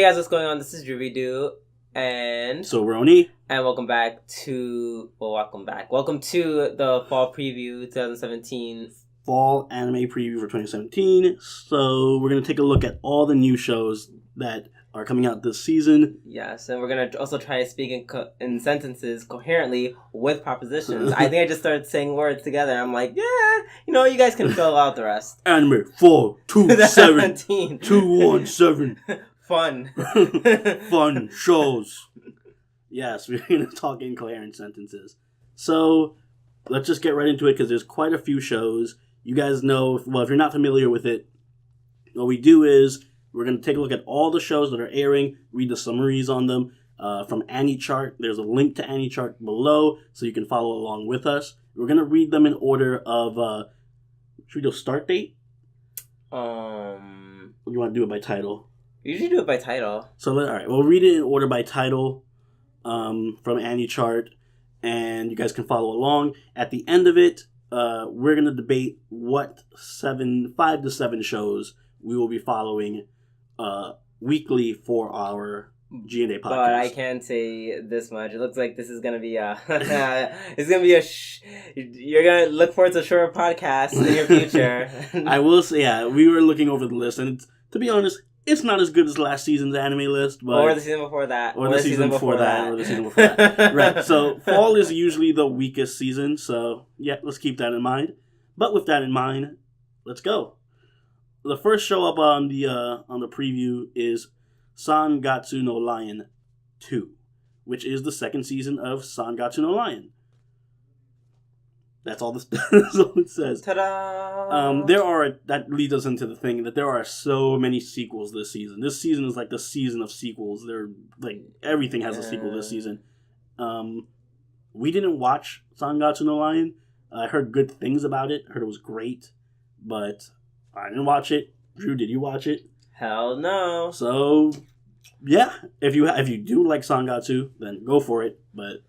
guys, what's going on? This is Rubidu and Soroni, and welcome to the fall preview 2017 fall anime preview for 2017. So we're gonna take a look at all the new shows that are coming out this season. Yes, and we're gonna also try to speak in sentences coherently with propositions. I think I just started saying words together. I'm like, yeah, you guys can fill out the rest. Anime 427 217. Fun. Fun shows. Yes, we're going to talk in coherent sentences. So, let's just get right into it because there's quite a few shows. You guys know, well, if you're not familiar with it, what we do is we're going to take a look at all the shows that are airing, read the summaries on them from AniChart. There's a link to AniChart below so you can follow along with us. We're going to read them in order of, should we do start date? Or do you want to do it by title? You usually do it by title. So, all right, we'll read it in order by title from AniChart, and you guys can follow along. At the end of it, we're going to debate what 5 to 7 shows we will be following weekly for our G&A podcast. But I can say this much. It looks like this is going to be you're going to look forward to a shorter podcast in your future. I will say, yeah, we were looking over the list, and to be honest, it's not as good as last season's anime list. But or the season before that. Or the season before that. Right. So, fall is usually the weakest season. So, yeah, let's keep that in mind. But with that in mind, let's go. The first show up on the preview is Sangatsu no Lion 2, which is the second season of Sangatsu no Lion. That's all it says. Ta-da! That leads us into the thing that there are so many sequels this season. This season is like the season of sequels. Everything has a sequel this season. We didn't watch Sangatsu no Lion. I heard good things about it. I heard it was great, but I didn't watch it. Drew, did you watch it? Hell no. So, yeah, if you do like Sangatsu, then go for it. But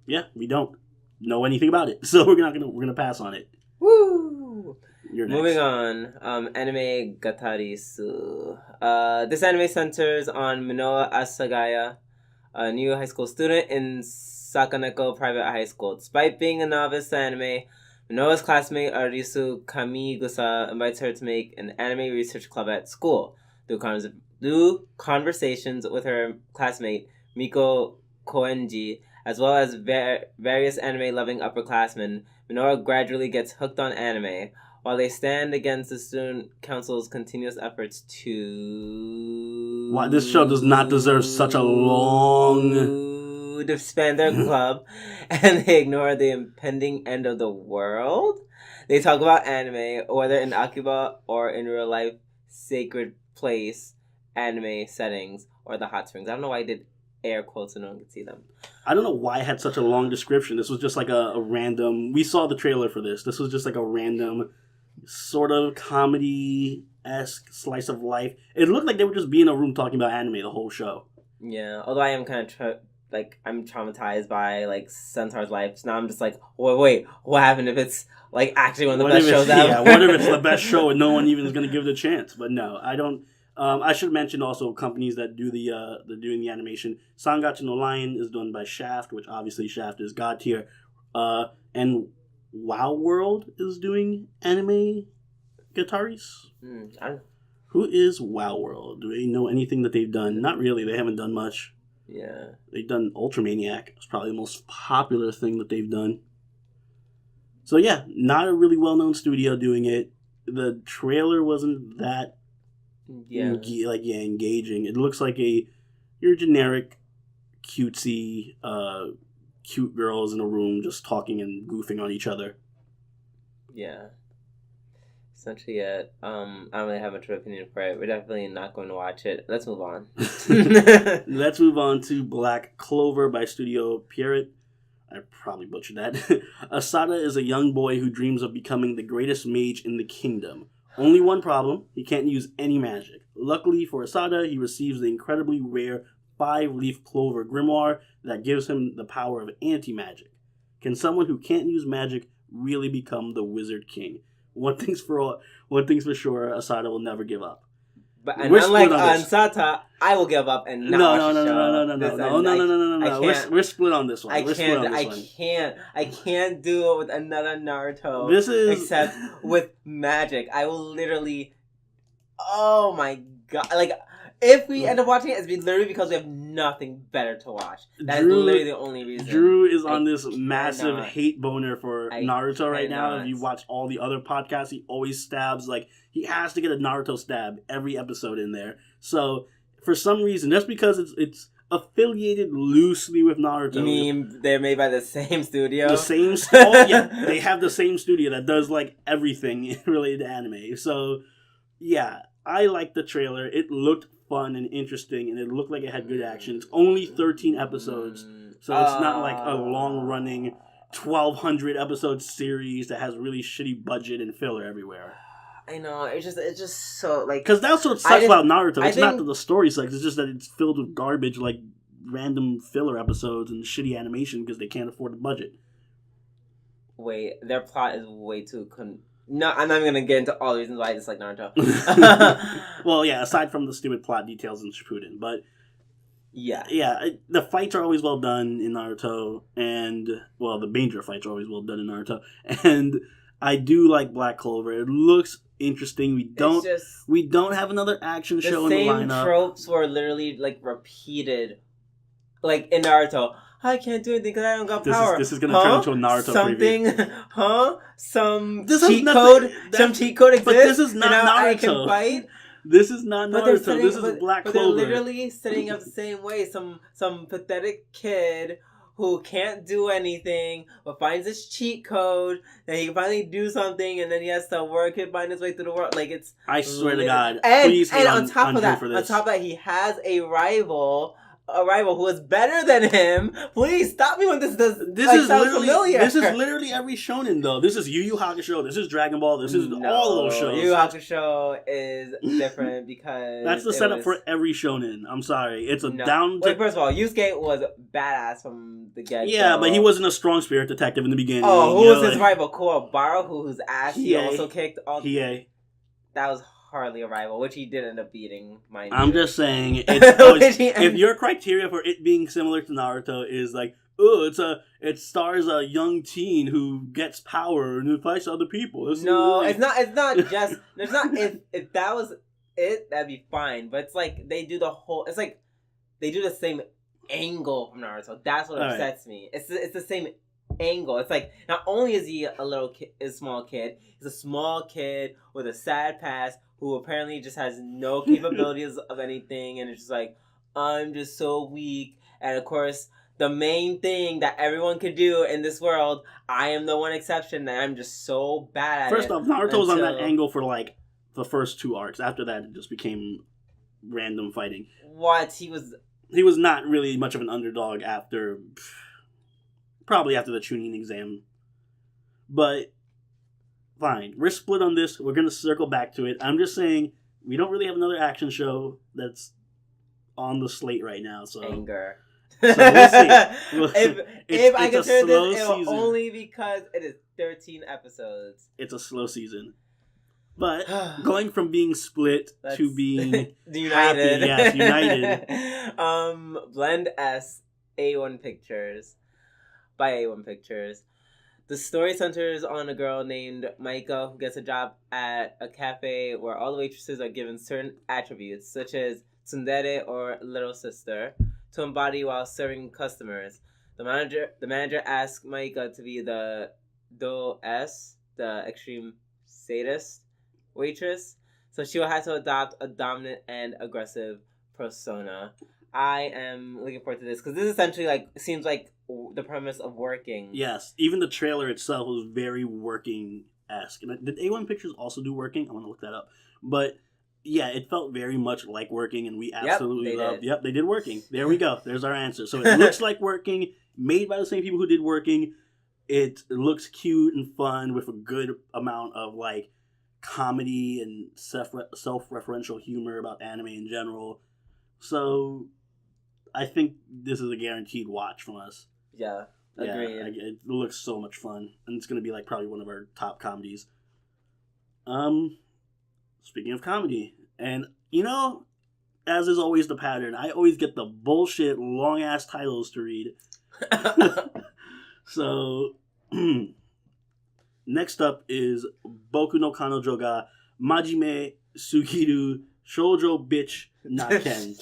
yeah, we don't know anything about it, so we're gonna pass on it. Woo! You're next. Moving on, anime Gatarisu. This anime centers on Minoa Asagaya, a new high school student in Sakaneko Private High School. Despite being a novice to anime, Minoa's classmate Arisu Kamigusa invites her to make an anime research club at school. Through conversations with her classmate Miko Koenji, as well as various anime-loving upperclassmen, Minoa gradually gets hooked on anime, while they stand against the student council's continuous efforts to... Why this show does not deserve such a long... disband their club, and they ignore the impending end of the world. They talk about anime, whether in Akiba or in real life sacred place anime settings or the hot springs. I don't know why I did air quotes so no one could see them. I don't know why I had such a long description. This was just like a random... We saw the trailer for this. This was just like a random sort of comedy-esque slice of life. It looked like they were just being in a room talking about anime the whole show. Yeah, although I am kind of... I'm traumatized by, Centaur's life. So now I'm just like, wait, what happened if it's, actually one of the best shows ever? Yeah, what if it's the best show and no one even is going to give it a chance? But no, I don't... I should mention also companies that do they're doing the animation. Sangatsu no Lion is done by Shaft, which obviously Shaft is God tier. And WoW World is doing anime Gataris. Who is WoW World? Do they know anything that they've done? Not really. They haven't done much. Yeah. They've done Ultramaniac. It's probably the most popular thing that they've done. So yeah, not a really well-known studio doing it. The trailer wasn't that engaging. It looks like your generic cutesy cute girls in a room just talking and goofing on each other. Yeah. Essentially it. I don't really have much of an opinion for it. We're definitely not going to watch it. Let's move on. Let's move on to Black Clover by Studio Pierrot. I probably butchered that. Asada is a young boy who dreams of becoming the greatest mage in the kingdom. Only one problem, he can't use any magic. Luckily for Asada, he receives the incredibly rare 5-leaf clover grimoire that gives him the power of anti-magic. Can someone who can't use magic really become the Wizard King? One thing's for sure, Asada will never give up. But and unlike Ansata, I will give up and not watch the show. No. We're split on this one. I can't do it with another Naruto. Except with magic. I will literally. Oh my god! Like, if we end up watching it, it's literally because we have nothing better to watch. That's literally the only reason. Drew is on this massive hate boner for Naruto right now. If you watch all the other podcasts, he always stabs, like, he has to get a Naruto stab every episode in there. So, for some reason, that's because it's affiliated loosely with Naruto. You mean they're made by the same studio? They have the same studio that does, like, everything related to anime. So, yeah, I liked the trailer. It looked fun and interesting, and it looked like it had good action. It's only 13 episodes, so it's not like a long-running 1,200 episode series that has really shitty budget and filler everywhere. I know, it's just so, like... Because that's what sucks about Naruto. It's not that the story sucks, it's just that it's filled with garbage, like random filler episodes and shitty animation because they can't afford the budget. Wait, their plot is way too... No, I'm not even going to get into all the reasons why I dislike Naruto. Well, yeah, aside from the stupid plot details in Shippuden, but... Yeah, the fights are always well done in Naruto, and, well, the major fights are always well done in Naruto, and I do like Black Clover. It looks interesting. We don't have another action show in the lineup. The same tropes were literally, like, repeated, like, in Naruto. I can't do anything because I don't got power. This is going to turn into a Naruto preview. Some cheat code exists. But this is not Naruto. I can fight. This is not Naruto. This is Black Clover. But they're literally setting up the same way. Some pathetic kid who can't do anything but finds this cheat code, and he can finally do something, and then he has to work it, find his way through the world. Like, it's... I swear to God. And on top of that, he has a rival who is better than him. Please stop me when this sounds familiar. This is literally every shonen, though. This is Yu Yu Hakusho. This is Dragon Ball. This is all of those shows. Yu Yu Hakusho is different because that's the setup for every shonen. I'm sorry, it's Wait, first of all, Yusuke was badass from the get-go. Yeah, but he wasn't a strong spirit detective in the beginning. Oh, who was his rival? Kuwabara, whose ass he also kicked. That was hardly a rival, which he did end up beating, mind you. I'm just saying, if your criteria for it being similar to Naruto is like, it stars a young teen who gets power and who fights other people. It's not just. There's not. If that was it, that'd be fine. But it's like they do they do the same angle from Naruto. That's what upsets me. It's the same angle. It's like, not only is he a small kid, he's a small kid with a sad past who apparently just has no capabilities of anything, and it's just like, I'm just so weak. And of course, the main thing that everyone could do in this world, I am the one exception, and I'm just so bad at it. First off, Naruto was on that angle for like the first 2 arcs. After that, it just became random fighting. What? He was not really much of an underdog probably after the Chunin exam. But fine, we're split on this. We're going to circle back to it. I'm just saying, we don't really have another action show that's on the slate right now. So anger. So we'll see. If I consider this, it'll only because it is 13 episodes. It's a slow season. But going from being split to being united. Happy, united. Blend S, A1 Pictures. By A1 Pictures. The story centers on a girl named Maika who gets a job at a cafe where all the waitresses are given certain attributes, such as tsundere or little sister, to embody while serving customers. The manager asks Maika to be the Do-S, the extreme sadist waitress, so she will have to adopt a dominant and aggressive persona. I am looking forward to this because this essentially seems like the premise of Working. Yes, even the trailer itself was very Working-esque. And did A1 Pictures also do Working? I want to look that up. But yeah, it felt very much like Working, and we absolutely loved. Yep, they did Working. There we go. There's our answer. So it looks like Working, made by the same people who did Working. It looks cute and fun with a good amount of comedy and self-referential humor about anime in general. So I think this is a guaranteed watch from us. Yeah, agreed. Yeah, it looks so much fun, and it's going to be probably one of our top comedies. Speaking of comedy, and you know, as is always the pattern, I always get the bullshit long ass titles to read. So, next up is Boku no Kanojo ga Majime Sugiru Shojo Bitch Naken.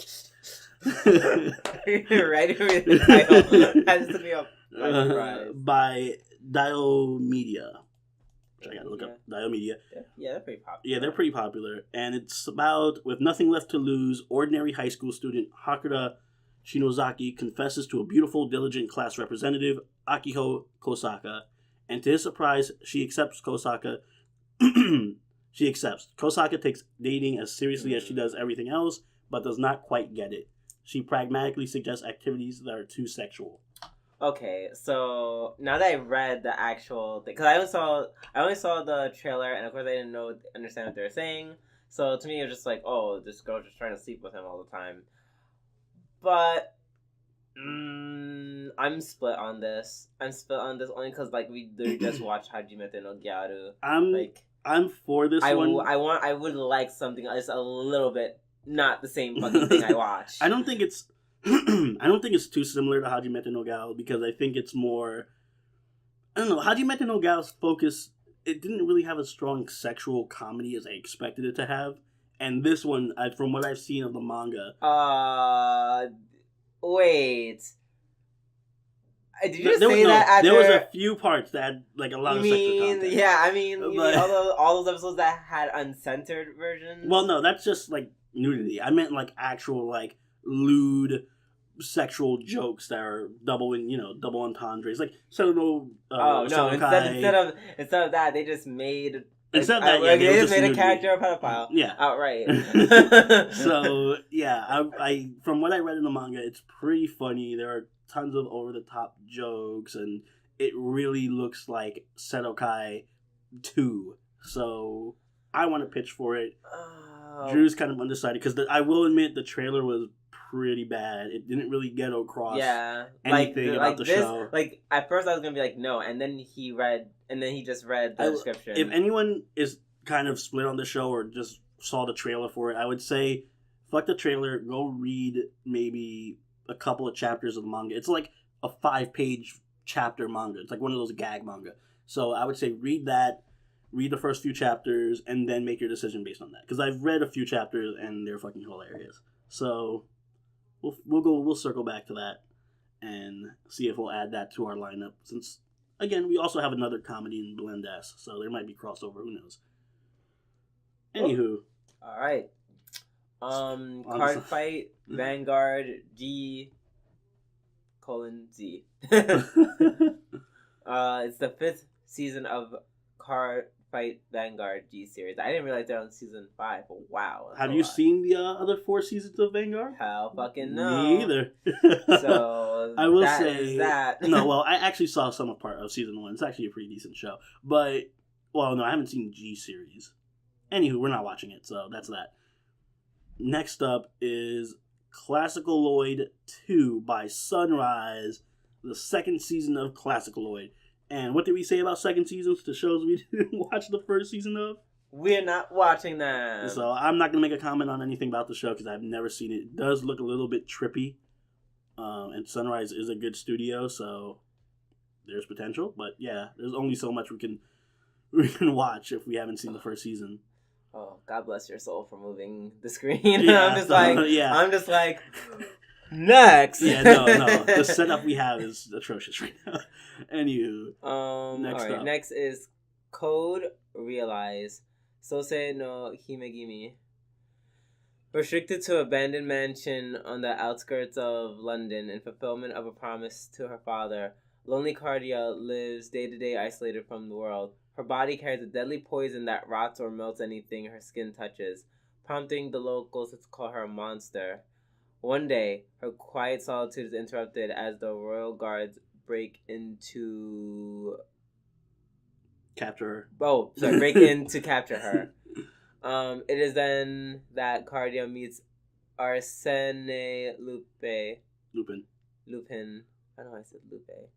Right over the title. That just took me up by surprise. By Dio Media. Which I gotta look up. Dio Media. Yeah, they're pretty popular. Yeah, they're pretty popular. And it's about, with nothing left to lose, ordinary high school student Hakura Shinozaki confesses to a beautiful, diligent class representative, Akiho Kosaka. And to his surprise, she accepts Kosaka. She accepts. Kosaka takes dating as seriously as she does everything else, but does not quite get it. She pragmatically suggests activities that are too sexual. Okay, so now that I read the actual thing, because I only saw the trailer, and of course I didn't understand what they were saying. So to me, it was just like, oh, this girl's just trying to sleep with him all the time. But I'm split on this. I'm split on this only because like we just watched Hajime no Gyaru. I'm for this one. I would like something just a little bit not the same fucking thing I watched. I don't think it's too similar to Hajime no Gal because I think it's more. I don't know. Hajime no Gal's focus, it didn't really have a strong sexual comedy as I expected it to have, and this one, from what I've seen of the manga. Wait. Did you there say that after... There was a few parts that had like a lot of sexual content. Yeah, I mean, you mean all those episodes that had uncensored versions? Well, no, that's just like nudity. I meant like actual like lewd sexual jokes that are double entendres. Like no, instead of that, they just made they just made a character a pedophile. Yeah, outright. So yeah, I from what I read in the manga, it's pretty funny. There are tons of over the top jokes, and it really looks like Sedokai 2. So I want to pitch for it. Drew's kind of undecided because I will admit the trailer was pretty bad. It didn't really get across anything about the show. Like at first I was gonna be like no, and then he just read the description. If anyone is kind of split on the show or just saw the trailer for it, I would say fuck the trailer. Go read maybe a couple of chapters of the manga. It's like a 5-page chapter manga. It's like one of those gag manga. So I would say read that. Read the first few chapters and then make your decision based on that. Because I've read a few chapters and they're fucking hilarious. So we'll circle back to that and see if we'll add that to our lineup. Since again, we also have another comedy in Blend S, so there might be crossover. Who knows? Anywho, all right. Card fight Vanguard G:Z. It's the 5th season of Card Fight Vanguard G series. I didn't realize they're on season 5, but wow. Have you seen the other 4 seasons of Vanguard? Hell fucking no. Me either. So I will say that. No, well, I actually saw some part of season 1. It's actually a pretty decent show. But well, no, I haven't seen G series. Anywho, we're not watching it, so that's that. Next up is Classicaloid 2 by Sunrise, the 2nd season of Classicaloid. And what did we say about second seasons to shows we didn't watch the first season of? We're not watching them. So I'm not going to make a comment on anything about the show because I've never seen it. It does look a little bit trippy. And Sunrise is a good studio, so there's potential. But yeah, there's only so much we can watch if we haven't seen the first season. Oh, God bless your soul for moving the screen. Yeah, I'm just like, next. Yeah, no. The setup we have is atrocious right now. Anywho, next is Code Realize Sosei no Himegimi. Restricted to abandoned mansion on the outskirts of London in fulfillment of a promise to her father, lonely Cardia lives day-to-day isolated from the world. Her body carries a deadly poison that rots or melts anything her skin touches, prompting the locals to call her a monster. One day, her quiet solitude is interrupted as the royal guards break into... Capture her. Break in to capture her. It is then that Cardia meets Arsene Lupin. I know I said Lupe.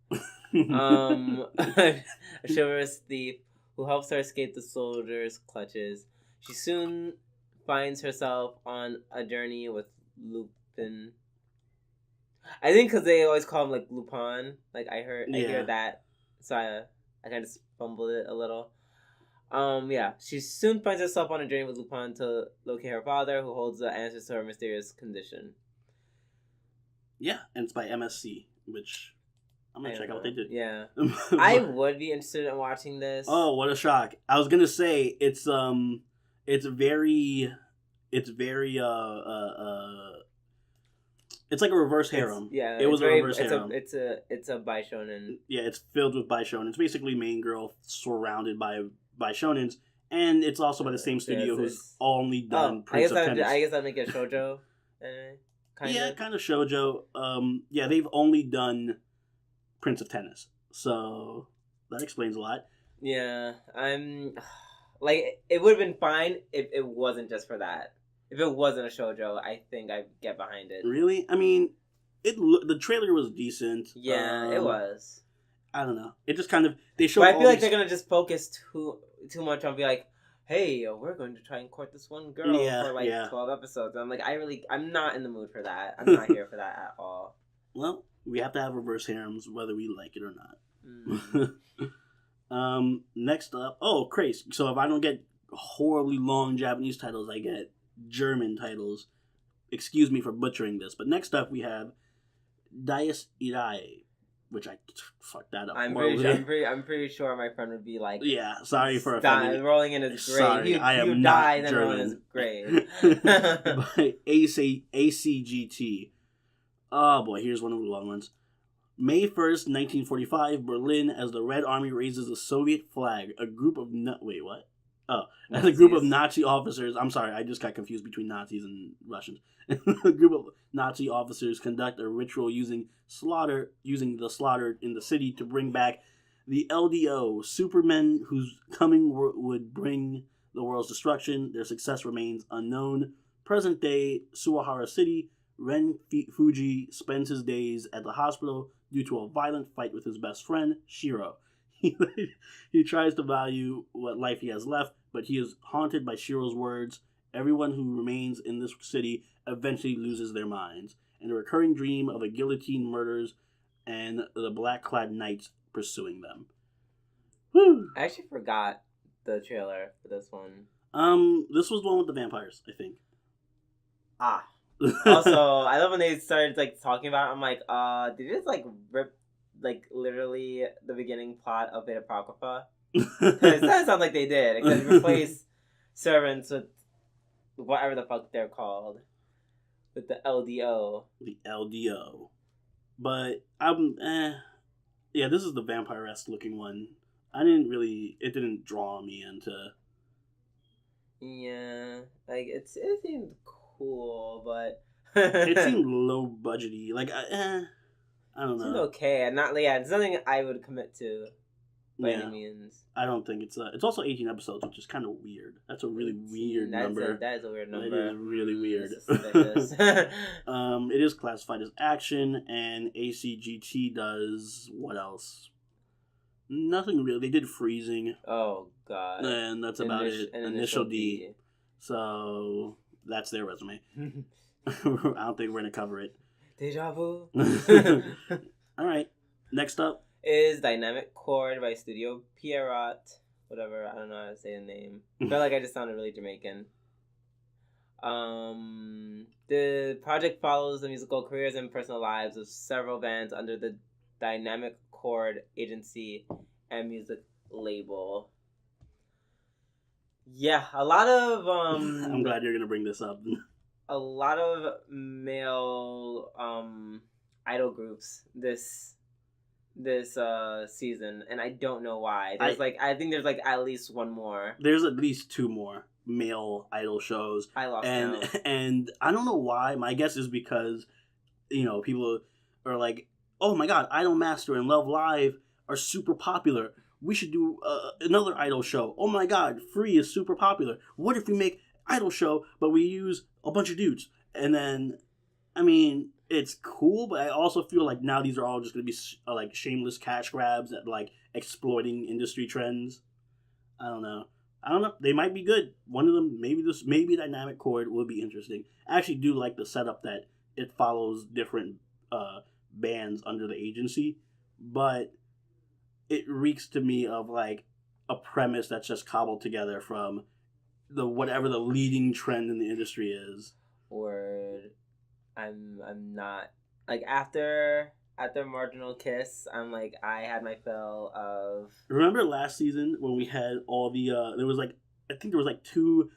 A chivalrous thief who helps her escape the soldiers' clutches. She soon finds herself on a journey with Lupin. I think because they always call him like Lupin. Like I hear that, so I kind of fumbled it a little. Yeah, she soon finds herself on a journey with Lupin to locate her father, who holds the answers to her mysterious condition. Yeah, and it's by MSC, which I'm gonna check out what they did. Yeah, I would be interested in watching this. Oh, what a shock! I was gonna say it's very it's like a reverse harem. It was a reverse harem. It's a Baishonen. Yeah, it's filled with Baishonen. It's basically main girl surrounded by Shonens, and it's also by the same studio who's only done Prince of Tennis. I guess I'd make it Shojo. Kind of Shojo. Yeah, they've only done Prince of Tennis, so that explains a lot. Yeah, I'm like it would have been fine if it wasn't just for that. If it wasn't a shoujo, I think I'd get behind it. Really? I mean, the trailer was decent. Yeah, it was. I don't know. It just kind of they showed. But I feel like they're gonna just focus too much on be like, hey, we're going to try and court this one girl for like 12 episodes. And I'm like, I'm not in the mood for that. I'm not here for that at all. Well, we have to have reverse harems whether we like it or not. Next up, crazy. So if I don't get horribly long Japanese titles, I get German titles. Excuse me for butchering this, but next up we have Dies Irae, which I fucked that up. I'm pretty sure my friend would be like, yeah, sorry for offending. Rolling in his grave. Sorry, I am not German. Rolling in his grave. By ACGT. Oh boy, here's one of the long ones. May 1st, 1945, Berlin, as the Red Army raises the Soviet flag, a group of as a group of Nazi officers, I'm sorry, I just got confused between Nazis and Russians. A group of Nazi officers conduct a ritual using the slaughter in the city to bring back the LDO, supermen whose coming would bring the world's destruction. Their success remains unknown. Present day Suwahara City, Ren Fuji spends his days at the hospital due to a violent fight with his best friend, Shiro. He tries to value what life he has left, but he is haunted by Shiro's words. Everyone who remains in this city eventually loses their minds, and a recurring dream of a guillotine murders and the black-clad knights pursuing them. Whew. I actually forgot the trailer for this one. This was the one with the vampires, I think. Also, I love when they started like talking about it. I'm like, did you just like rip like literally the beginning plot of the Apocrypha? Because that sounds like they did. Except replace servants with whatever the fuck they're called. With the LDO. The LDO. But yeah, this is the vampire-esque looking one. It didn't draw me into. Yeah, like it seemed cool, but it seemed low budgety. Like I don't know. It seemed okay, and not it's nothing I would commit to by any means. I don't think it's also 18 episodes, which is kind of weird. That's a really weird number. That is a weird number. It is really weird. It is classified as action, and ACGT does what else? Nothing really. They did freezing. Oh god. And that's about it. Initial D. So that's their resume. I don't think we're gonna cover it. Deja vu. All right. Next up is Dynamic Chord by Studio Pierrot. Whatever. I don't know how to say the name. I felt like I just sounded really Jamaican. The project follows the musical careers and personal lives of several bands under the Dynamic Chord agency and music label. Yeah, a lot of I'm glad you're gonna bring this up. A lot of male idol groups this season, and I don't know why. I think there's at least one more. There's at least two more male idol shows. I lost count. And I don't know why. My guess is because people are like, oh my god, Idol Master and Love Live are super popular. We should do another idol show. Oh my god, Free is super popular. What if we make idol show, but we use a bunch of dudes? And then, I mean, it's cool, but I also feel like now these are all just going to be shameless cash grabs at exploiting industry trends. I don't know. I don't know. They might be good. One of them, maybe Dynamic Chord will be interesting. I actually do like the setup that it follows different bands under the agency, but it reeks to me of like a premise that's just cobbled together from whatever the leading trend in the industry is. Or I'm not like after Marginal Kiss, I'm like I had my fill of. Remember last season when we had all the there was like I think there was like 2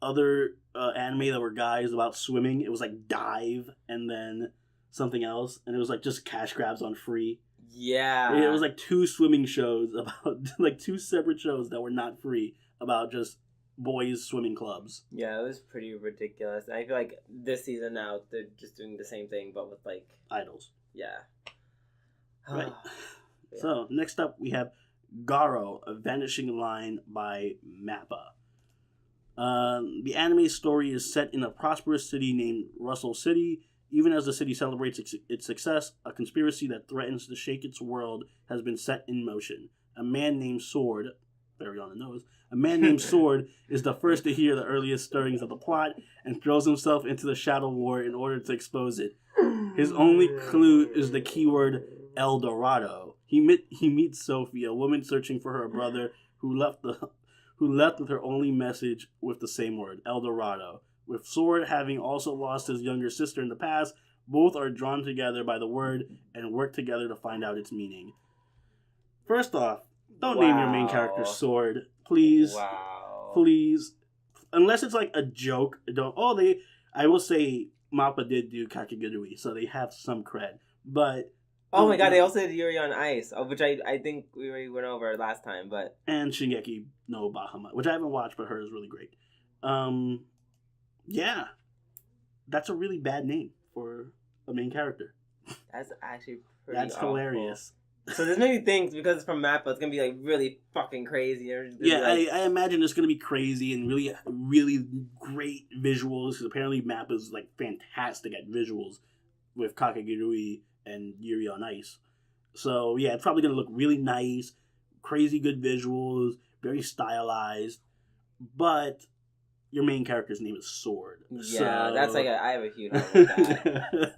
other anime that were guys about swimming. It was like Dive and then something else, and it was like just cash grabs on free. Yeah, it was like 2 swimming shows about like 2 separate shows that were not free about just boys swimming clubs. Yeah, it was pretty ridiculous. I feel like this season now they're just doing the same thing but with like idols. Yeah. Right. Yeah. So next up we have Garo, A Vanishing Line by Mappa. The anime story is set in a prosperous city named Russell City. Even as the city celebrates its success, a conspiracy that threatens to shake its world has been set in motion. A man named Sword, very on the nose, a man named Sword is the first to hear the earliest stirrings of the plot and throws himself into the shadow war in order to expose it. His only clue is the keyword El Dorado. He meets Sophie, a woman searching for her brother who left with her only message with the same word, El Dorado. With Sword having also lost his younger sister in the past, both are drawn together by the word and work together to find out its meaning. First off, don't name your main character Sword, please. Wow. Please. Unless it's like a joke. I will say Mappa did do Kakegurui, so they have some cred. But oh my god, they also did Yuri on Ice, which I think we already went over last time, but and Shingeki no Bahama, which I haven't watched but heard is really great. Yeah. That's a really bad name for a main character. That's actually pretty That's awful. hilarious. So there's many things, because it's from Mappa, it's gonna be like really fucking crazy. Yeah, I imagine it's gonna be crazy and really, really great visuals, because apparently Mappa's like fantastic at visuals with Kakegurui and Yuri on Ice. So yeah, it's probably gonna look really nice, crazy good visuals, very stylized, but your main character's name is Sword. Yeah, so... that's like I have a huge problem with that.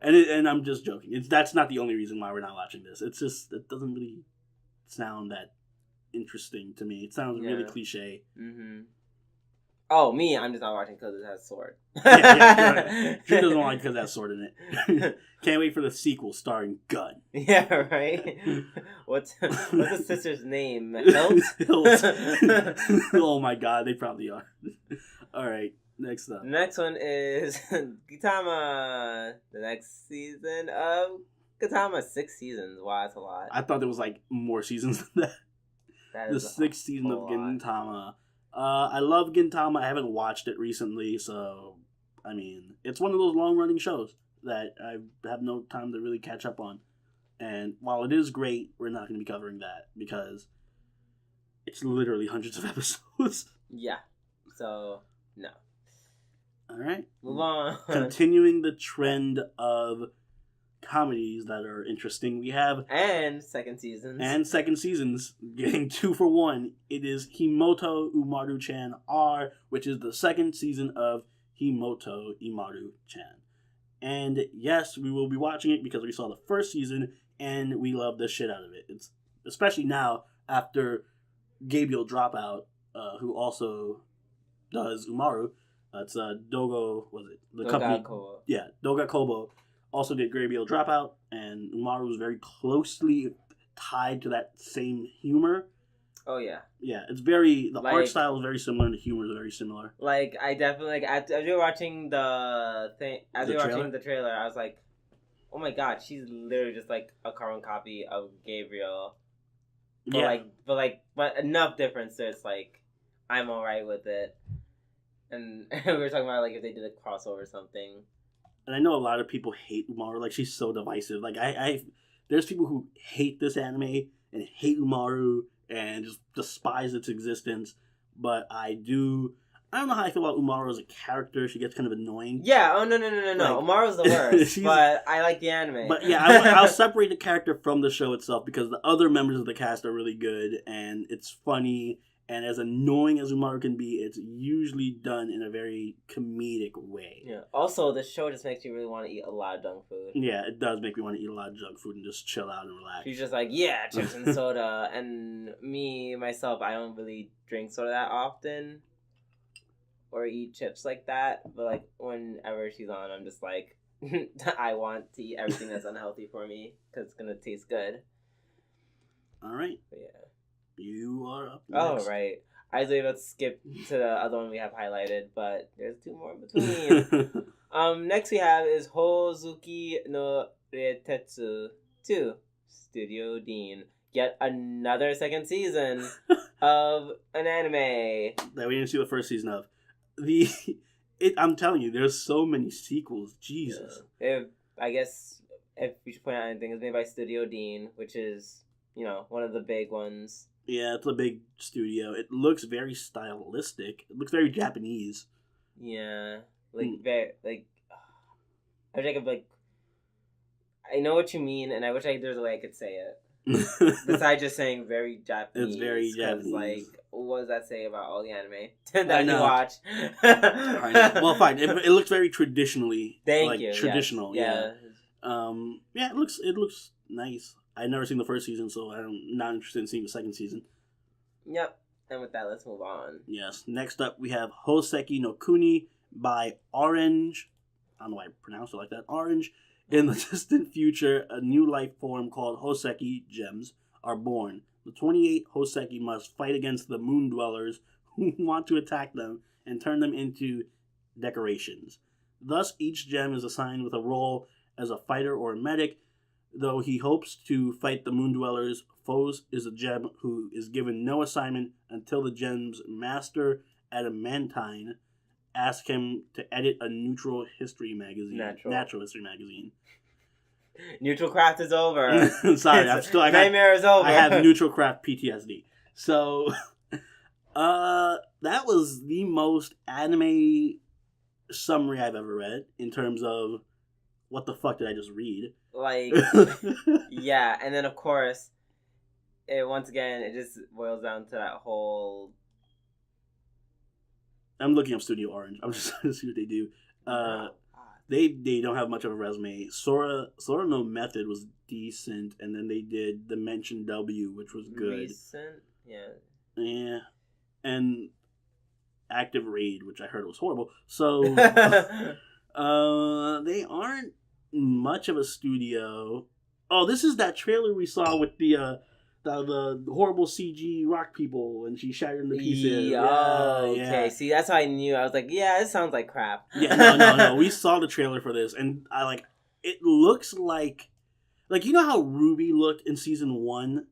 And I'm just joking. That's not the only reason why we're not watching this. It's just it doesn't really sound that interesting to me. It sounds really cliche. Mm-hmm. Oh, me, I'm just not watching because it has Sword. Yeah. She doesn't want it because it has Sword in it. Can't wait for the sequel starring Gun. Yeah, right? What's the sister's name? Hilt? Oh my god, they probably are. Alright, next up. The next one is Gintama. The next season of Gintama. 6 seasons. Wow, that's a lot. I thought there was like more seasons than that. The 6th season of Gintama. I love Gintama. I haven't watched it recently, so I mean, it's one of those long-running shows that I have no time to really catch up on. And while it is great, we're not going to be covering that because it's literally hundreds of episodes. Yeah. So, no. All right. Move on. Continuing the trend of comedies that are interesting, we have and second seasons getting 2 for 1. It is Himouto Umaru-chan R, which is the second season of Himouto Umaru-chan. And yes, we will be watching it because we saw the first season and we love the shit out of it. It's especially now after Gabriel Dropout, who also does Umaru. It's Dogo, was it? Company. Kobo. Yeah, Doga Kobo also did Gabriel Dropout, and Umaru was very closely tied to that same humor. Oh, yeah. Yeah, it's very, the art style is very similar and the humor is very similar. Like, I definitely, as you were watching the trailer, I was like, oh my god, she's literally just like a carbon copy of Gabriel. But enough difference so it's like, I'm alright with it. And we were talking about like if they did a crossover or something. And I know a lot of people hate Umaru, like she's so divisive. Like there's people who hate this anime and hate Umaru and just despise its existence. But I don't know how I feel about Umaru as a character. She gets kind of annoying. Yeah, oh no. Like, Umaru's the worst, but I like the anime. But yeah, I'll separate the character from the show itself because the other members of the cast are really good and it's funny And as annoying as Umaru can be, it's usually done in a very comedic way. Yeah. Also, the show just makes you really want to eat a lot of junk food. Yeah, it does make me want to eat a lot of junk food and just chill out and relax. She's just like, yeah, chips and soda. And myself, I don't really drink soda that often or eat chips like that. But, like, whenever she's on, I'm just like, I want to eat everything that's unhealthy for me because it's going to taste good. All right. But yeah. You are up next. Oh, right. I was able to skip to the other one we have highlighted, but there's 2 more in between. Next we have is Hozuki no Reitetsu 2, Studio Dean. Yet another second season of an anime. That we didn't see the first season of. I'm telling you, there's so many sequels. Jesus. Yeah. I guess if we should point out anything, it's made by Studio Dean, which is, one of the big ones. Yeah, it's a big studio. It looks very stylistic. It looks very Japanese. Yeah. Very, I wish I could, I know what you mean, and I wish there's a way I could say it. Besides just saying very Japanese. It's very Japanese. What does that say about all the anime that you watch? I know. Well, fine. It looks very traditionally. Thank you. Traditional, yes. Yeah. Yeah, it looks nice. I've never seen the first season, so I'm not interested in seeing the second season. Yep. And with that, let's move on. Yes. Next up, we have Hoseki no Kuni by Orange. I don't know why I pronounced it like that. Orange. In the distant future, a new life form called Hoseki gems are born. The 28 Hoseki must fight against the moon dwellers who want to attack them and turn them into decorations. Thus, each gem is assigned with a role as a fighter or a medic. Though he hopes to fight the moon dwellers, foes is a gem who is given no assignment until the gem's master, Adamantine, asks him to edit a natural history magazine. Natural history magazine. Neutral craft is over. Sorry, nightmare is over. I have neutral craft PTSD. So, that was the most anime summary I've ever read in terms of what the fuck did I just read? Yeah, and then of course, once again, it just boils down to that whole... I'm looking up Studio Orange. I'm just trying to see what they do. They don't have much of a resume. Sora no Method was decent, and then they did Dimension W, which was good. Recent? Yeah. Yeah. And Active Raid, which I heard was horrible. So, they aren't much of a studio. Oh, this is that trailer we saw with the horrible CG rock people, and she shattered into pieces. Okay. See, that's how I knew. I was like, yeah, it sounds like crap. Yeah, no. We saw the trailer for this, and it looks like you know how Ruby looked in season 1,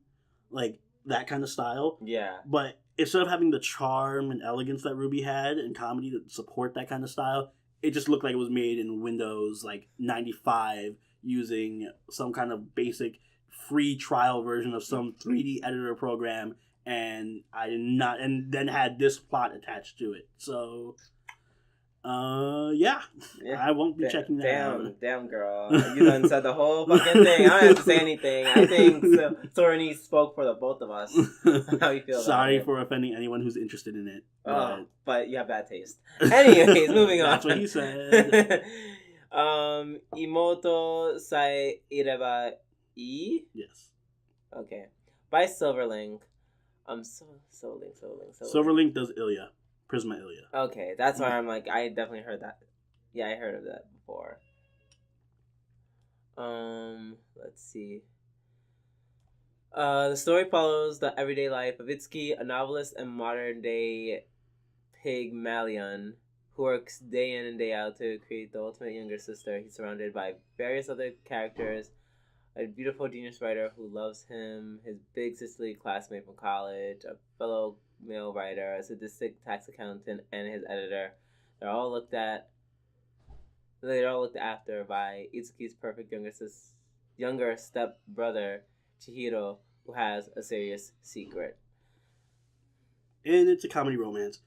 like that kind of style. Yeah. But instead of having the charm and elegance that Ruby had in comedy to support that kind of style, it just looked like it was made in Windows 95 using some kind of basic free trial version of some 3D editor program, and and then had this plot attached to it. So, yeah. I won't be checking that out. Damn, girl. You done said the whole fucking thing. I don't have to say anything. I think Sorani spoke for the both of us. How you feel about Sorry for offending anyone who's interested in it. But you have bad taste. Anyways, moving on. That's what he said. Imoto sai ireba ii? Yes. Okay. By Silverlink. Silverlink. Silverlink does Ilya. Prisma Ilya. Okay, that's why I'm like, I definitely heard that. Yeah, I heard of that before. Let's see. The story follows the everyday life of Itsuki, a novelist and modern-day Pygmalion who works day in and day out to create the ultimate younger sister. He's surrounded by various other characters, a beautiful genius writer who loves him, his big sisterly classmate from college, a fellow male writer, a sadistic tax accountant, and his editor. They're all looked after by Itsuki's perfect younger step brother, Chihiro, who has a serious secret. And it's a comedy romance.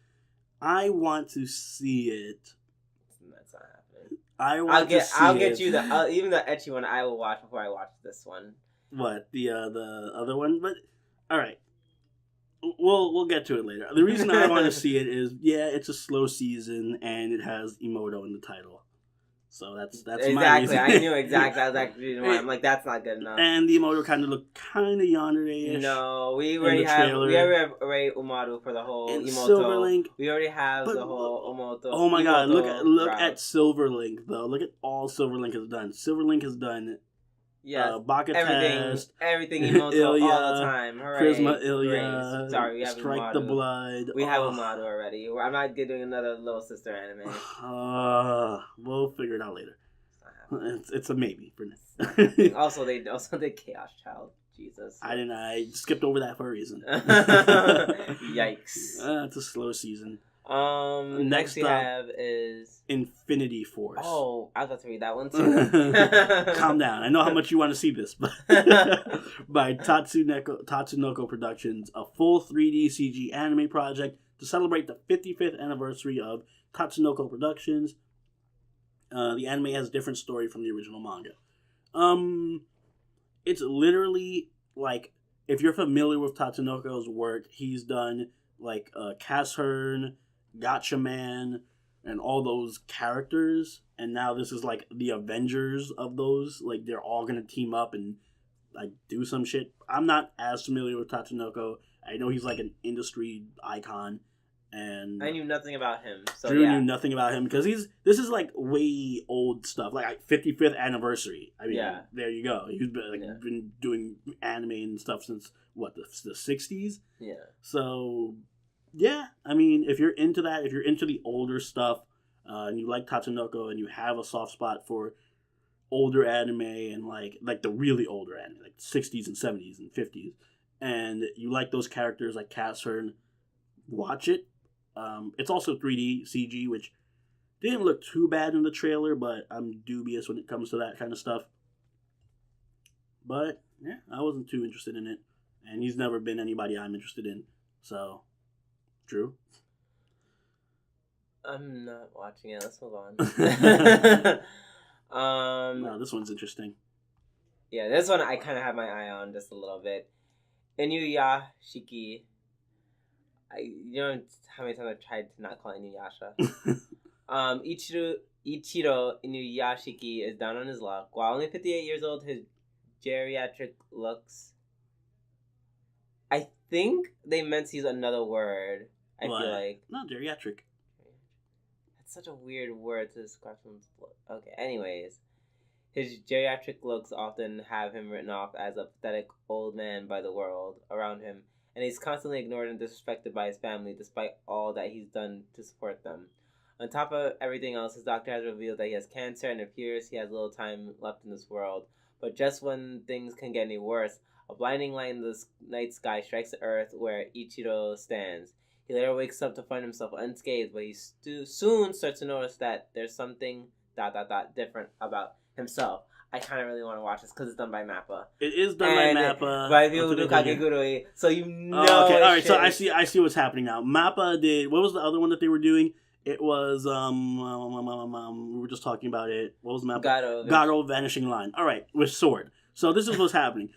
I want to see it. That's not happening. I'll get you the even the ecchi one. I will watch before I watch this one. What the other one? But all right. We'll get to it later. The reason I want to see it is, it's a slow season and it has Himouto in the title. So that's exactly. my reason. I knew exactly. I was like, I'm like, that's not good enough. And the Himouto kind of looked kind of yandere-ish. No, we already have Umaru for the whole and Himouto. Silverlink. We already have the whole Himouto. Oh my god! Look route. at Silverlink though. Look at all Silverlink has done. Silverlink has done. Yes, Baka Test, everything Himouto Ilya, all the time. Hooray. Prisma Ilya, sorry, we have Strike Umaru. the Blood. We have Umaru already. I'm not doing another little sister anime. We'll figure it out later. It's a maybe for now. also they Chaos Child. Jesus. I skipped over that for a reason. Yikes. It's a slow season. Next we have is Infinity Force. Oh, I was about to read that one too. Calm down. I know how much you want to see this, but by Tatsunoko Productions, a full 3D CG anime project to celebrate the 55th anniversary of Tatsunoko Productions. The anime has a different story from the original manga. It's literally like, if you're familiar with Tatsunoko's work, he's done like Cass Hearn, Gotcha Man, and all those characters, and now this is like the Avengers of those. Like, they're all gonna team up and like do some shit. I'm not as familiar with Tatsunoko. I know he's like an industry icon, and I knew nothing about him. So Drew knew nothing about him because this is like way old stuff, like 55th anniversary. I mean, there you go. He's been doing anime and stuff since what, the 60s. Yeah. So yeah, I mean, if you're into that, if you're into the older stuff, and you like Tatsunoko and you have a soft spot for older anime and like the really older anime, like 60s and 70s and 50s, and you like those characters like Cass Hearn, watch it. It's also 3D CG, which didn't look too bad in the trailer, but I'm dubious when it comes to that kind of stuff. But yeah, I wasn't too interested in it, and he's never been anybody I'm interested in. So, Drew? I'm not watching it. Let's move on. No, this one's interesting. Yeah, this one I kind of have my eye on just a little bit. Inuyashiki. You know how many times I've tried to not call it Inuyasha. Ichiro Inuyashiki is down on his luck. While only 58 years old, his geriatric looks... I think they meant to use another word. I feel like... Not geriatric. That's such a weird word to describe someone's look. Okay, anyways. His geriatric looks often have him written off as a pathetic old man by the world around him, and he's constantly ignored and disrespected by his family despite all that he's done to support them. On top of everything else, his doctor has revealed that he has cancer and it appears he has little time left in this world. But just when things can get any worse, a blinding light in the night sky strikes the earth where Ichiro stands. He later wakes up to find himself unscathed, but he soon starts to notice that there's something ... different about himself. I kind of really want to watch this because it's done by Mappa. It is done by Mappa. By people who do Kakegurui, so you know. Oh, okay, all right. So I see what's happening now. Mappa did. What was the other one that they were doing? It was we were just talking about it. What was Mappa? Garo Vanishing Line. All right, with Sword. So this is what's happening.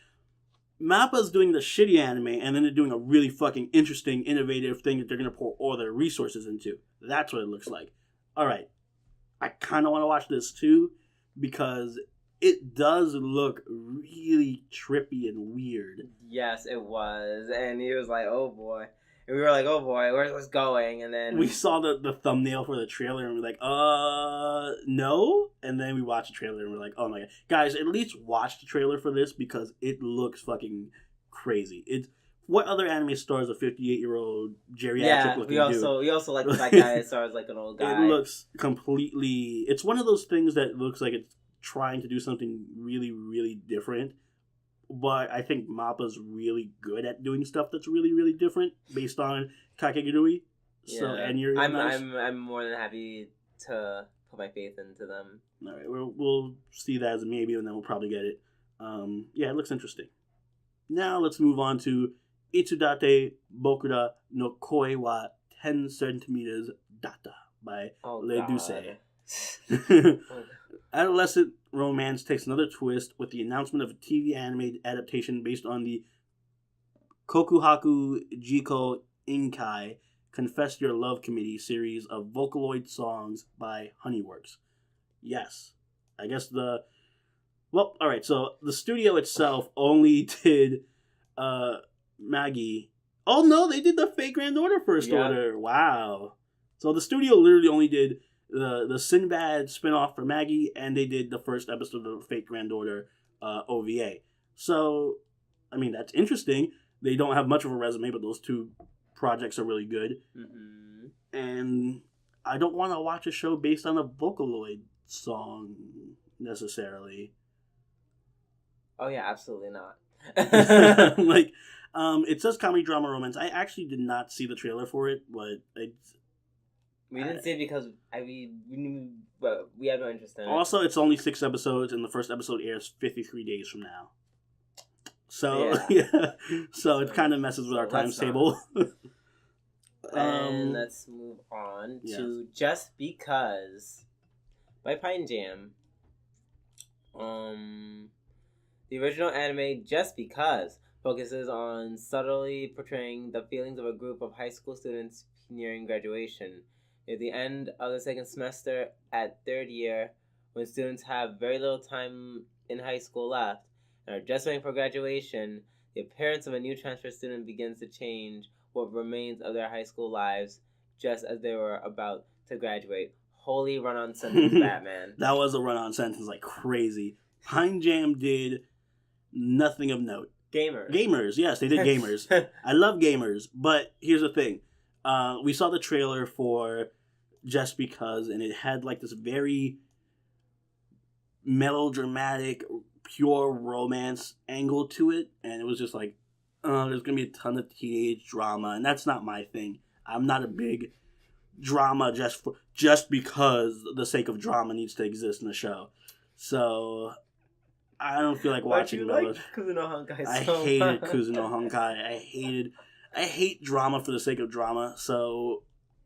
Mappa's doing the shitty anime, and then they're doing a really fucking interesting, innovative thing that they're gonna pour all their resources into. That's what it looks like. All right, I kind of want to watch this too because it does look really trippy and weird. Yes, it was. And he was like, oh boy. And we were like, oh boy, where's this going? And then we saw the thumbnail for the trailer and we're like, no. And then we watched the trailer and we're like, oh my god. Guys, at least watch the trailer for this because it looks fucking crazy. It's what other anime stars a 58-year-old geriatric looking dude? We also like the fact that it stars like an old guy. It looks completely... It's one of those things that looks like it's trying to do something really, really different. But I think Mappa's really good at doing stuff that's really, really different based on Kakegurui. Yeah. So, and you're I'm more than happy to put my faith into them. All right, we'll see that as a maybe, and then we'll probably get it. Yeah, it looks interesting. Now let's move on to Itsudate Bokura no Koi wa 10 centimeters data by Le Douce. Adolescent romance takes another twist with the announcement of a TV anime adaptation based on the Kokuhaku Jiko Inkai Confess Your Love Committee series of Vocaloid songs by Honeyworks. Yes. I guess well, alright, so the studio itself only did Maggie. Oh no, they did the Fake Grand Order First Order. Wow. So the studio literally only did the Sinbad spinoff for Maggie, and they did the first episode of Fake Grand Order OVA. So, I mean, that's interesting. They don't have much of a resume, but those two projects are really good. Mm-hmm. And I don't want to watch a show based on a Vocaloid song necessarily. Oh yeah, absolutely not. Like, it says comedy, drama, romance. I actually did not see the trailer for it, but we didn't see it because we had no interest in it. Also, it's only 6 episodes, and the first episode airs 53 days from now. So, so it kind of messes with our times table. And let's move on to Just Because by Pine Jam. The original anime Just Because focuses on subtly portraying the feelings of a group of high school students nearing graduation. At the end of the second semester at third year, when students have very little time in high school left and are just waiting for graduation, the appearance of a new transfer student begins to change what remains of their high school lives just as they were about to graduate. Holy run-on sentence, Batman. That was a run-on sentence like crazy. Pine Jam did nothing of note. Gamers, yes, they did Gamers. I love Gamers, but here's the thing. We saw the trailer for Just Because, and it had like this very melodramatic, pure romance angle to it, and it was just like, there's gonna be a ton of teenage drama, and that's not my thing. I'm not a big drama just because the sake of drama needs to exist in the show. So I don't feel like watching Kuzuno Honkai. I hated Kuzuno Honkai. I hate drama for the sake of drama. So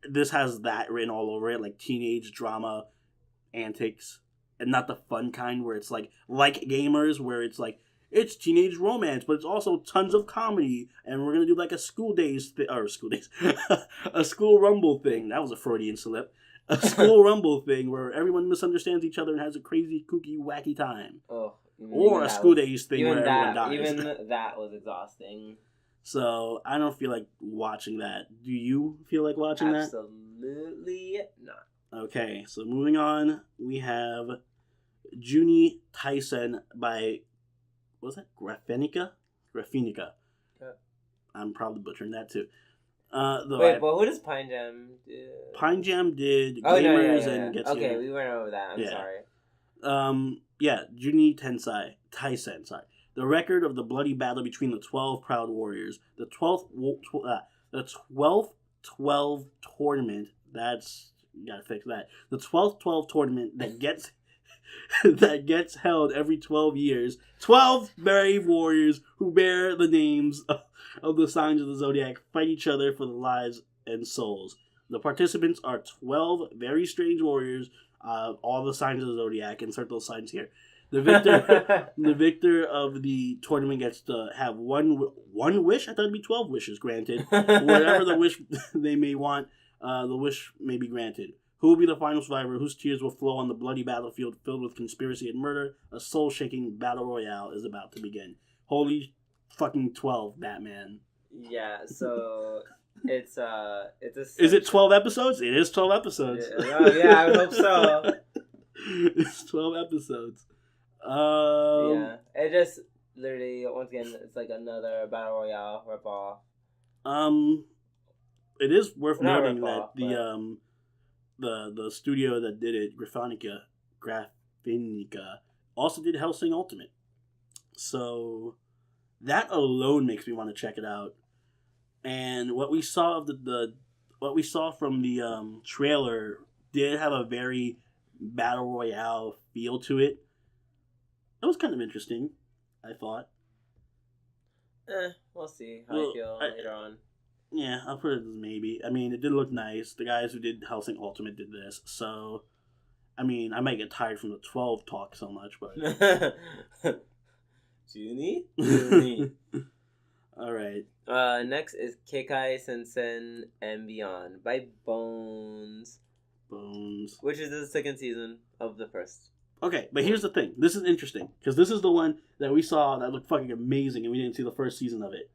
this has that written all over it, like teenage drama antics, and not the fun kind where it's like Gamers, where it's like it's teenage romance, but it's also tons of comedy, and we're gonna do like a school rumble thing. That was a Freudian slip. A school rumble thing where everyone misunderstands each other and has a crazy, kooky, wacky time. Oh, or a school days thing where everyone dies. Even that was exhausting. So I don't feel like watching that. Do you feel like watching that? Absolutely not. Okay, so moving on, we have Juni Taisen by, what was that? Graphinica? Yeah. I'm probably butchering that too. Wait, but who does Pine Jam do? Pine Jam did Gamers and Gets Okay, we went over that. I'm sorry. Juni Taisen, sorry. The record of the bloody battle between the 12 proud warriors. The 12th 12 tournament. You gotta fix that. The 12th 12 tournament that gets that gets held every 12 years. 12 brave warriors who bear the names of the signs of the zodiac fight each other for the lives and souls. The participants are 12 very strange warriors, all the signs of the zodiac. Insert those signs here. The victor of the tournament gets to have one wish. I thought it'd be 12 wishes granted. Whatever the wish they may want, the wish may be granted. Who will be the final survivor? Whose tears will flow on the bloody battlefield filled with conspiracy and murder? A soul-shaking battle royale is about to begin. Holy fucking 12, Batman! Yeah. So it's Is it 12 episodes? It is 12 episodes. Yeah, I would hope so. It's 12 episodes. Yeah, it just literally, once again, it's like another battle royale ripoff. It is worth noting that the studio that did it, Graphinica, also did Hellsing Ultimate. So that alone makes me want to check it out. And what we saw of from the trailer did have a very battle royale feel to it. It was kind of interesting, I thought. We'll see how I feel later on. Yeah, I'll put it as maybe. I mean, it did look nice. The guys who did Hellsing Ultimate did this, so I mean, I might get tired from the 12 talk so much, but Junie? All right. Next is Kekkai, Sensen, and Beyond by Bones. Which is the second season of the first. Okay, but here's the thing. This is interesting, because this is the one that we saw that looked fucking amazing, and we didn't see the first season of it.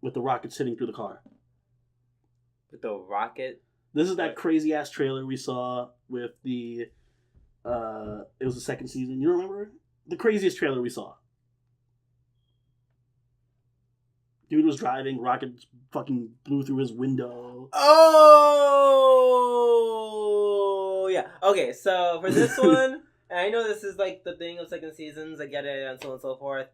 With the rocket sitting through the car. With the rocket? This is that crazy-ass trailer we saw with the... it was the second season. You remember? The craziest trailer we saw. Dude was driving, rocket fucking blew through his window. Oh, yeah. Okay, so for this one, and I know this is like the thing of second seasons, I get it, and so on and so forth.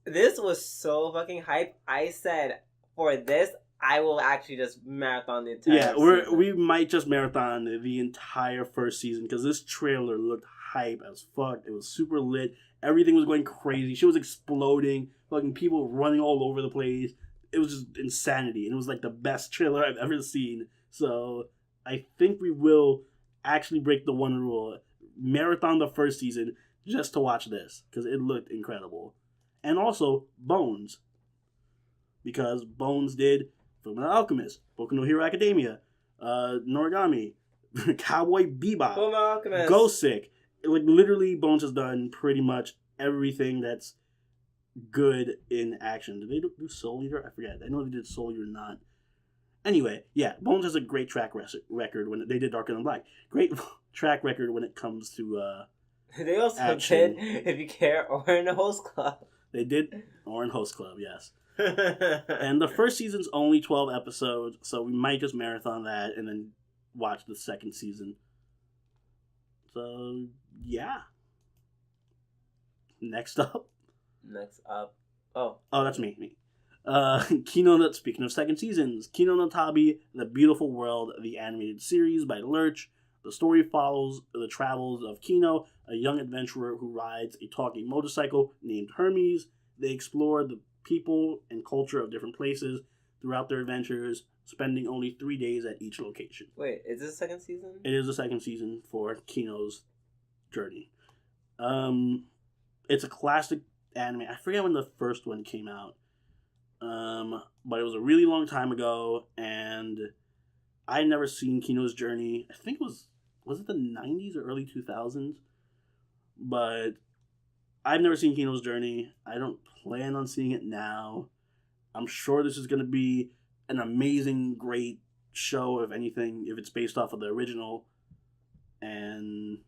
This was so fucking hype. I said, for this, I will actually just marathon the entire season. We might just marathon the entire first season, because this trailer looked hype as fuck. It was super lit. Everything was going crazy. She was exploding. Fucking people running all over the place. It was just insanity. And it was like the best trailer I've ever seen. So I think we will actually break the one rule. Marathon the first season just to watch this. Because it looked incredible. And also Bones. Because Bones did Fullmetal Alchemist, Boku no Hero Academia, Noragami, Cowboy Bebop, Fullmetal Alchemist, Go Sick. Like literally Bones has done pretty much everything that's good in action. Did they do Soul Eater? I forget. I know they did Soul Eater not. Anyway, yeah, Bones has a great track record when they did Darker Than Black. Great track record when it comes to they also action. did, if you care, Orange Host Club. They did Orange Host Club, yes. And the first season's only 12 episodes, so we might just marathon that and then watch the second season. So, yeah. Next up. Oh, that's me. Speaking of second seasons, Kino no Tabi, The Beautiful World, the animated series by Lurch. The story follows the travels of Kino, a young adventurer who rides a talking motorcycle named Hermes. They explore the people and culture of different places throughout their adventures, spending only 3 days at each location. Wait, is this the second season? It is the second season for Kino's journey. It's a classic anime. I forget when the first one came out. But it was a really long time ago, and I had never seen Kino's journey. I think it was it the 90s or early 2000s? But I've never seen Kino's journey. I don't plan on seeing it now. I'm sure this is going to be an amazing, great show, if anything, if it's based off of the original. And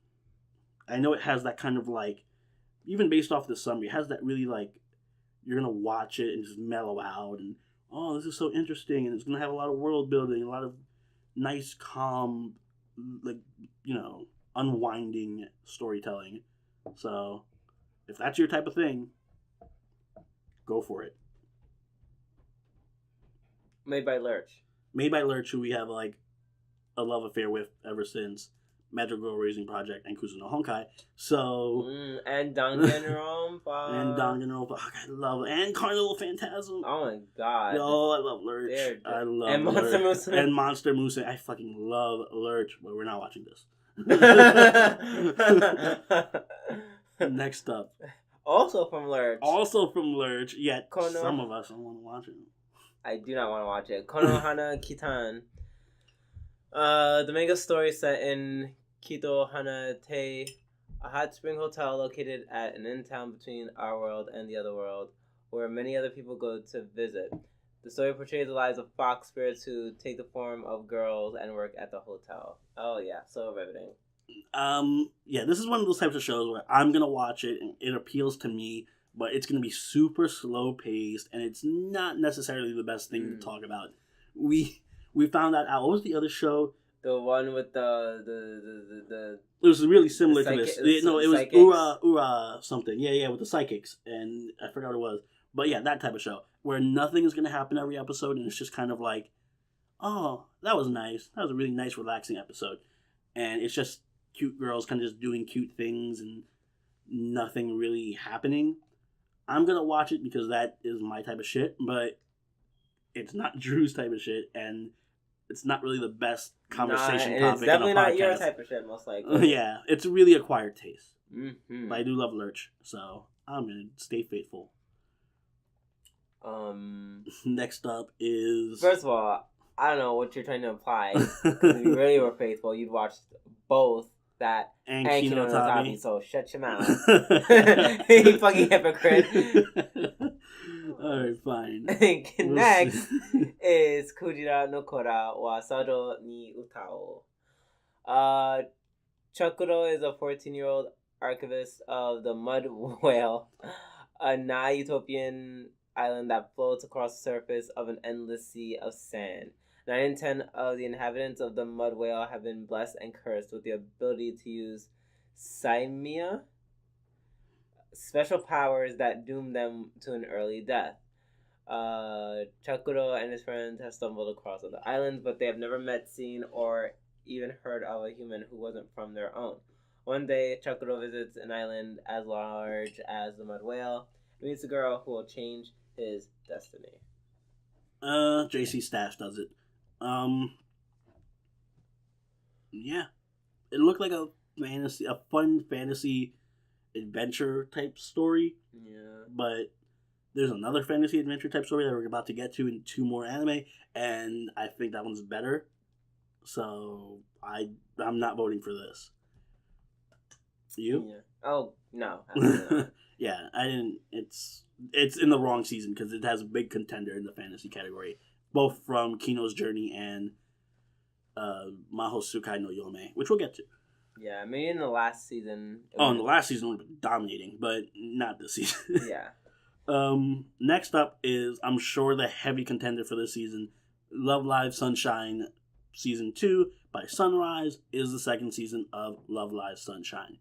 I know it has that kind of like, even based off the summary, it has that really like, you're going to watch it and just mellow out and, oh, this is so interesting, and it's going to have a lot of world building, a lot of nice, calm, like, you know, unwinding storytelling. So, if that's your type of thing, go for it. Made by Lurch. Made by Lurch, who we have like a love affair with ever since Magic Girl Raising Project and Kuzu no Honkai. So and Danganronpa. And Danganronpa. I love it. And Carnival Phantasm. Oh my god. Yo, I love Lurch. I love and Lurch. Monster Musume. And Monster Musume. I fucking love Lurch, but we're not watching this. Next up. Also from Lurch. Yet some of us don't want to watch it. I do not want to watch it. Konohana Kitan. The manga story set in Kito Hanate, a hot spring hotel located at an in-town between our world and the other world, where many other people go to visit. The story portrays the lives of fox spirits who take the form of girls and work at the hotel. Oh yeah, so riveting. Yeah, this is one of those types of shows where I'm gonna watch it and it appeals to me, but it's gonna be super slow paced and it's not necessarily the best thing to talk about. We found that out. What was the other show? The one with the It was really similar to this. It was Ura something. Yeah, with the psychics, and I forgot what it was. But yeah, that type of show where nothing is gonna happen every episode, and it's just kind of like, oh, that was nice. That was a really nice, relaxing episode, and it's just cute girls kind of just doing cute things and nothing really happening. I'm gonna watch it because that is my type of shit, but it's not Drew's type of shit, and it's not really the best conversation topic. It's definitely not your type of shit, most likely. Yeah, it's a really acquired taste. Mm-hmm. But I do love Lurch, so I'm gonna stay faithful. Next up is... First of all, I don't know what you're trying to imply. If you really were faithful, you'd watch both that and Kino no Tabi, so shut your mouth. You fucking hypocrite. Alright, fine. Next is Kujira no Kora wa Sado ni Utao. Chakuro is a 14-year-old archivist of the Mud Whale, a nigh-utopian island that floats across the surface of an endless sea of sand. 9 in 10 of the inhabitants of the Mud Whale have been blessed and cursed with the ability to use Saimia, special powers that doom them to an early death. Chakuro and his friends have stumbled across other islands, but they have never met, seen, or even heard of a human who wasn't from their own. One day, Chakuro visits an island as large as the Mud Whale and meets a girl who will change his destiny. JC Stash does it. Yeah. It looked like a fun fantasy adventure type story. Yeah. But there's another fantasy adventure type story that we're about to get to in 2 more anime, and I think that one's better. So I'm not voting for this. You? Yeah. Oh no. Yeah, I didn't. It's in the wrong season because it has a big contender in the fantasy category, both from Kino's Journey and Mahou Sukai no Yome, which we'll get to. Yeah, maybe in the last season. In the last season would have been dominating, but not this season. Yeah. Next up is, I'm sure, the heavy contender for this season, Love Live Sunshine Season 2 by Sunrise is the second season of Love Live Sunshine.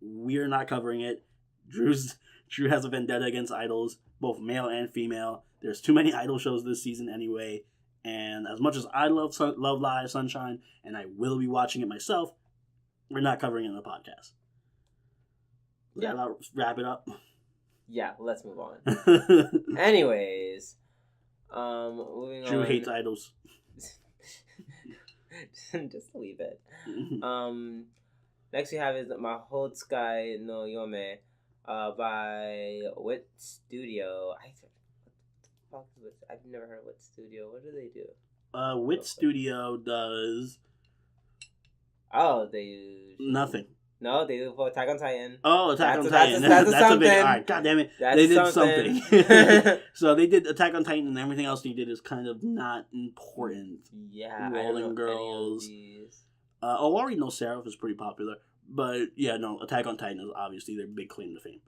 We're not covering it. Drew has a vendetta against idols, both male and female. There's too many idol shows this season anyway, and as much as I love Love Live Sunshine, and I will be watching it myself, we're not covering it in the podcast. Yeah. Wrap it up? Yeah, let's move on. Anyways, moving on. Drew hates idols. Just leave it. Next we have is Mahou Tsukai no Yome by Wit Studio. I've never heard of Wit Studio. What do they do? Wit Studio does... Oh, they use... Nothing. No, they do for Attack on Titan. Oh, Attack on Titan. That's a big... Alright, god damn it. They did something. So they did Attack on Titan, and everything else they did is kind of not important. Yeah, Rolling Girls. Owari no Seraph is pretty popular. But, yeah, no, Attack on Titan is obviously their big claim to fame.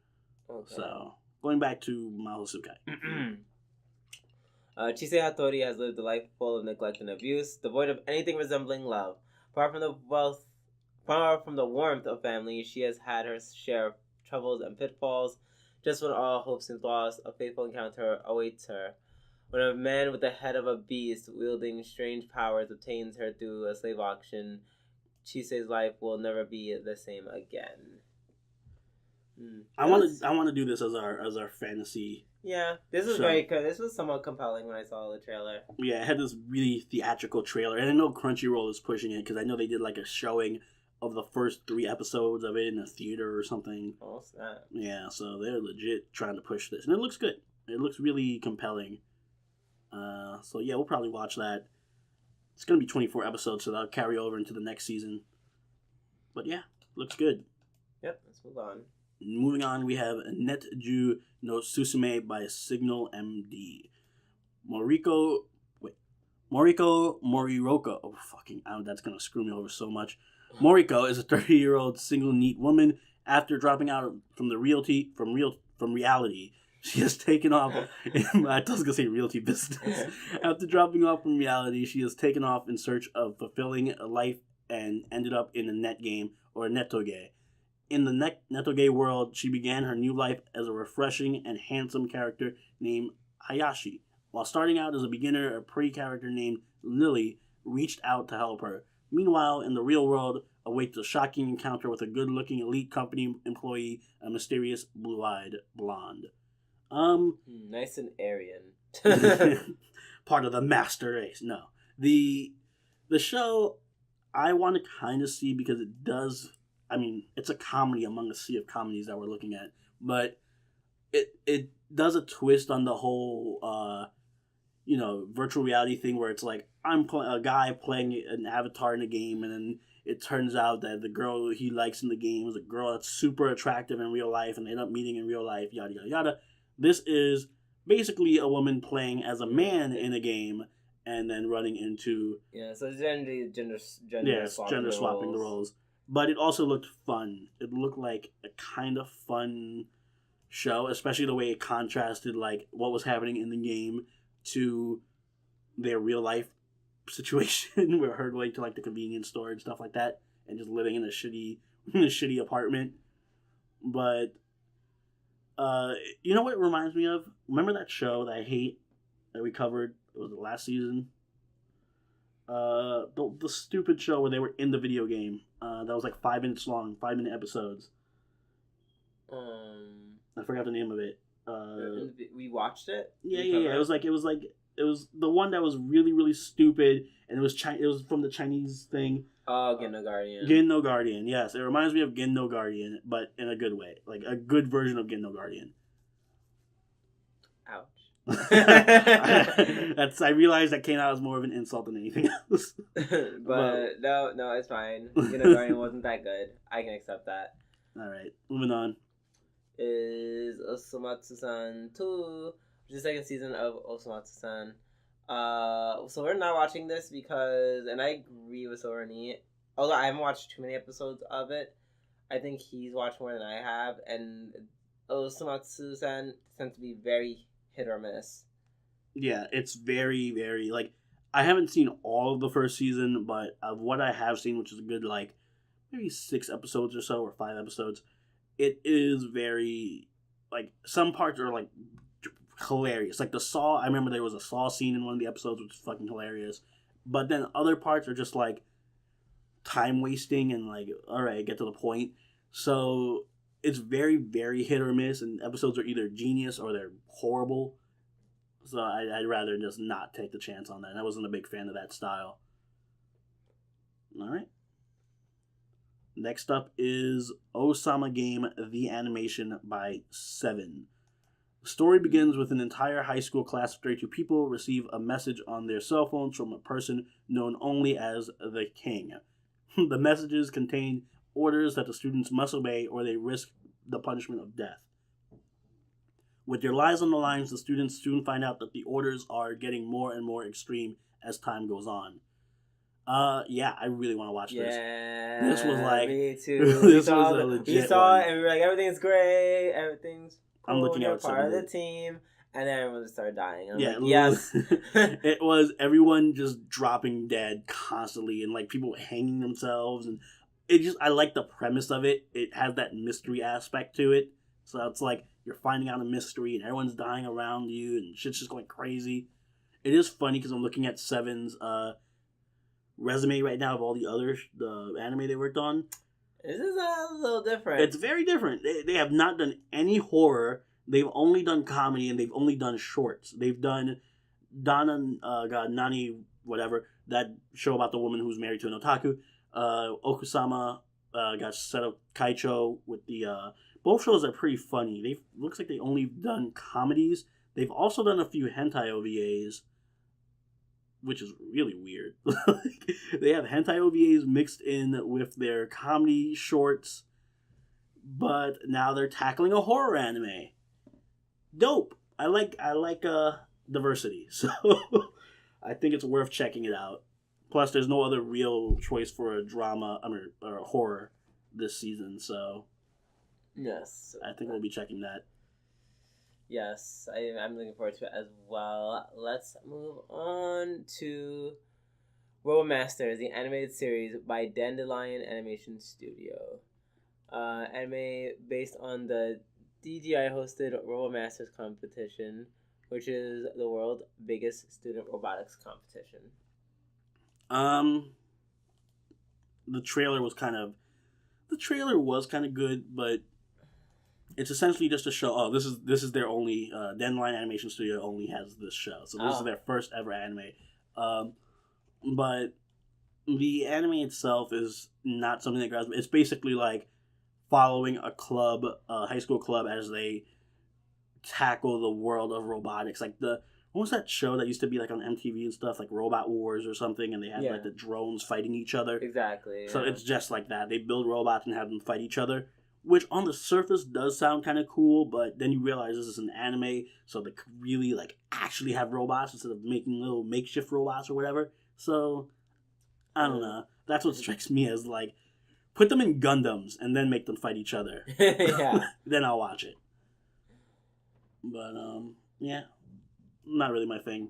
Okay. So, going back to Mahou Sukai. Chise Hattori has lived a life full of neglect and abuse, devoid of anything resembling love. Far from the warmth of family, she has had her share of troubles and pitfalls. Just when all hope seems lost, a fateful encounter awaits her. When a man with the head of a beast, wielding strange powers, obtains her through a slave auction, Chise's life will never be the same again. I want to do this as our fantasy. Yeah, this was this was somewhat compelling when I saw the trailer. Yeah, it had this really theatrical trailer, and I know Crunchyroll is pushing it because I know they did like a showing of the first 3 episodes of it in a theater or something. Oh snap! Yeah, so they're legit trying to push this, and it looks good. It looks really compelling. So yeah, we'll probably watch that. It's gonna be 24 episodes, so that'll carry over into the next season. But yeah, looks good. Yep, let's move on. Moving on, we have Netju no Susume by Signal MD. Moriko Moriroka. Oh, fucking, that's going to screw me over so much. Moriko is a 30-year-old single neat woman. After dropping out from reality, she has taken off. I was going to say realty business. After dropping off from reality, she has taken off in search of fulfilling a life and ended up in a net game or a netoge. In the netoge world, she began her new life as a refreshing and handsome character named Hayashi. While starting out as a beginner, a pretty character named Lily reached out to help her. Meanwhile, in the real world, awaits a shocking encounter with a good-looking elite company employee, a mysterious blue-eyed blonde. Nice and Aryan. Part of the master race. No. The show, I want to kind of see because it does... I mean, it's a comedy among a sea of comedies that we're looking at, but it does a twist on the whole virtual reality thing where it's like I'm a guy playing an avatar in a game, and then it turns out that the girl he likes in the game is a girl that's super attractive in real life, and they end up meeting in real life, yada yada yada. This is basically a woman playing as a man in a game, and then running into so it's generally gender swapping the roles. But it also looked fun. It looked like a kind of fun show, especially the way it contrasted like what was happening in the game to their real life situation where her going to like the convenience store and stuff like that and just living in a shitty apartment. But you know what it reminds me of? Remember that show that I hate that we covered? It was the last season. The stupid show where they were in the video game. That was like 5 minutes long, 5-minute episodes. I forgot the name of it. We watched it. Yeah. It was the one that was really, really stupid, and it was it was from the Chinese thing. Oh, Gen no Guardian. Gen no Guardian. Yes, it reminds me of Gen no Guardian, but in a good way, like a good version of Gen no Guardian. Ouch. I realized that came out as more of an insult than anything else. but no, it's fine. Gen no Guardian wasn't that good. I can accept that. All right, moving on. Is Osamatsu-san 2, which is the second season of Osamatsu-san. So we're not watching this because, and I agree with Sorani, although I haven't watched too many episodes of it, I think he's watched more than I have, and Osamatsu-san tends to be very hit or miss. Yeah, it's very, very, like, I haven't seen all of the first season, but of what I have seen, which is a good, like, maybe 6 episodes or so, or 5 episodes, it is very, like, some parts are, like, hilarious. Like, the Saw, I remember there was a Saw scene in one of the episodes, which is fucking hilarious. But then other parts are just, like, time-wasting and, like, alright, get to the point. So, it's very, very hit or miss, and episodes are either genius or they're horrible. So, I'd rather just not take the chance on that. And I wasn't a big fan of that style. Alright. Next up is Ousama Game, the animation by Seven. The story begins with an entire high school class of 32 people receive a message on their cell phones from a person known only as the King. The messages contain orders that the students must obey or they risk the punishment of death. With their lives on the line, the students soon find out that the orders are getting more and more extreme as time goes on. Yeah, I really want to watch this. Yeah, this was like me too. This was a legit We saw one. it and we were like, everything's great, everything's cool. I'm looking you're out part of the something. team, and then everyone just started dying. I'm Yeah, like, yes. It was everyone just dropping dead constantly, and like people hanging themselves, and I like the premise of it. It has that mystery aspect to it, so it's like you're finding out a mystery, and everyone's dying around you, and shit's just going crazy. It is funny because I'm looking at Seven's resume right now of all the anime they worked on. This is a little different. It's very different. They have not done any horror. They've only done comedy, and they've only done shorts. They've done Nani, whatever, that show about the woman who's married to an otaku. Okusama got set up Kaicho with the... both shows are pretty funny. Looks like they only done comedies. They've also done a few hentai OVAs, which is really weird. They have hentai OVAs mixed in with their comedy shorts, but now they're tackling a horror anime. Dope. I like diversity, so I think it's worth checking it out. Plus, there's no other real choice for a drama or a horror this season, so yes, I think we'll be checking that. Yes, I'm looking forward to it as well. Let's move on to Robomaster, the animated series by Dandelion Animation Studio. Anime based on the DGI-hosted Robomasters competition, which is the world's biggest student robotics competition. The trailer was kind of good, but it's essentially just a show. Oh, this is their only Dandelion Animation Studio only has this show, so this is their first ever anime. But the anime itself is not something that grabs me. It's basically like following a club, a high school club, as they tackle the world of robotics. Like what was that show that used to be like on MTV and stuff, like Robot Wars or something, and they had like the drones fighting each other. Exactly. So it's just like that. They build robots and have them fight each other, which on the surface does sound kind of cool, but then you realize this is an anime, so they could really like actually have robots instead of making little makeshift robots or whatever. So I don't know. That's what strikes me as like, put them in Gundams and then make them fight each other. Yeah. Then I'll watch it. But yeah, not really my thing.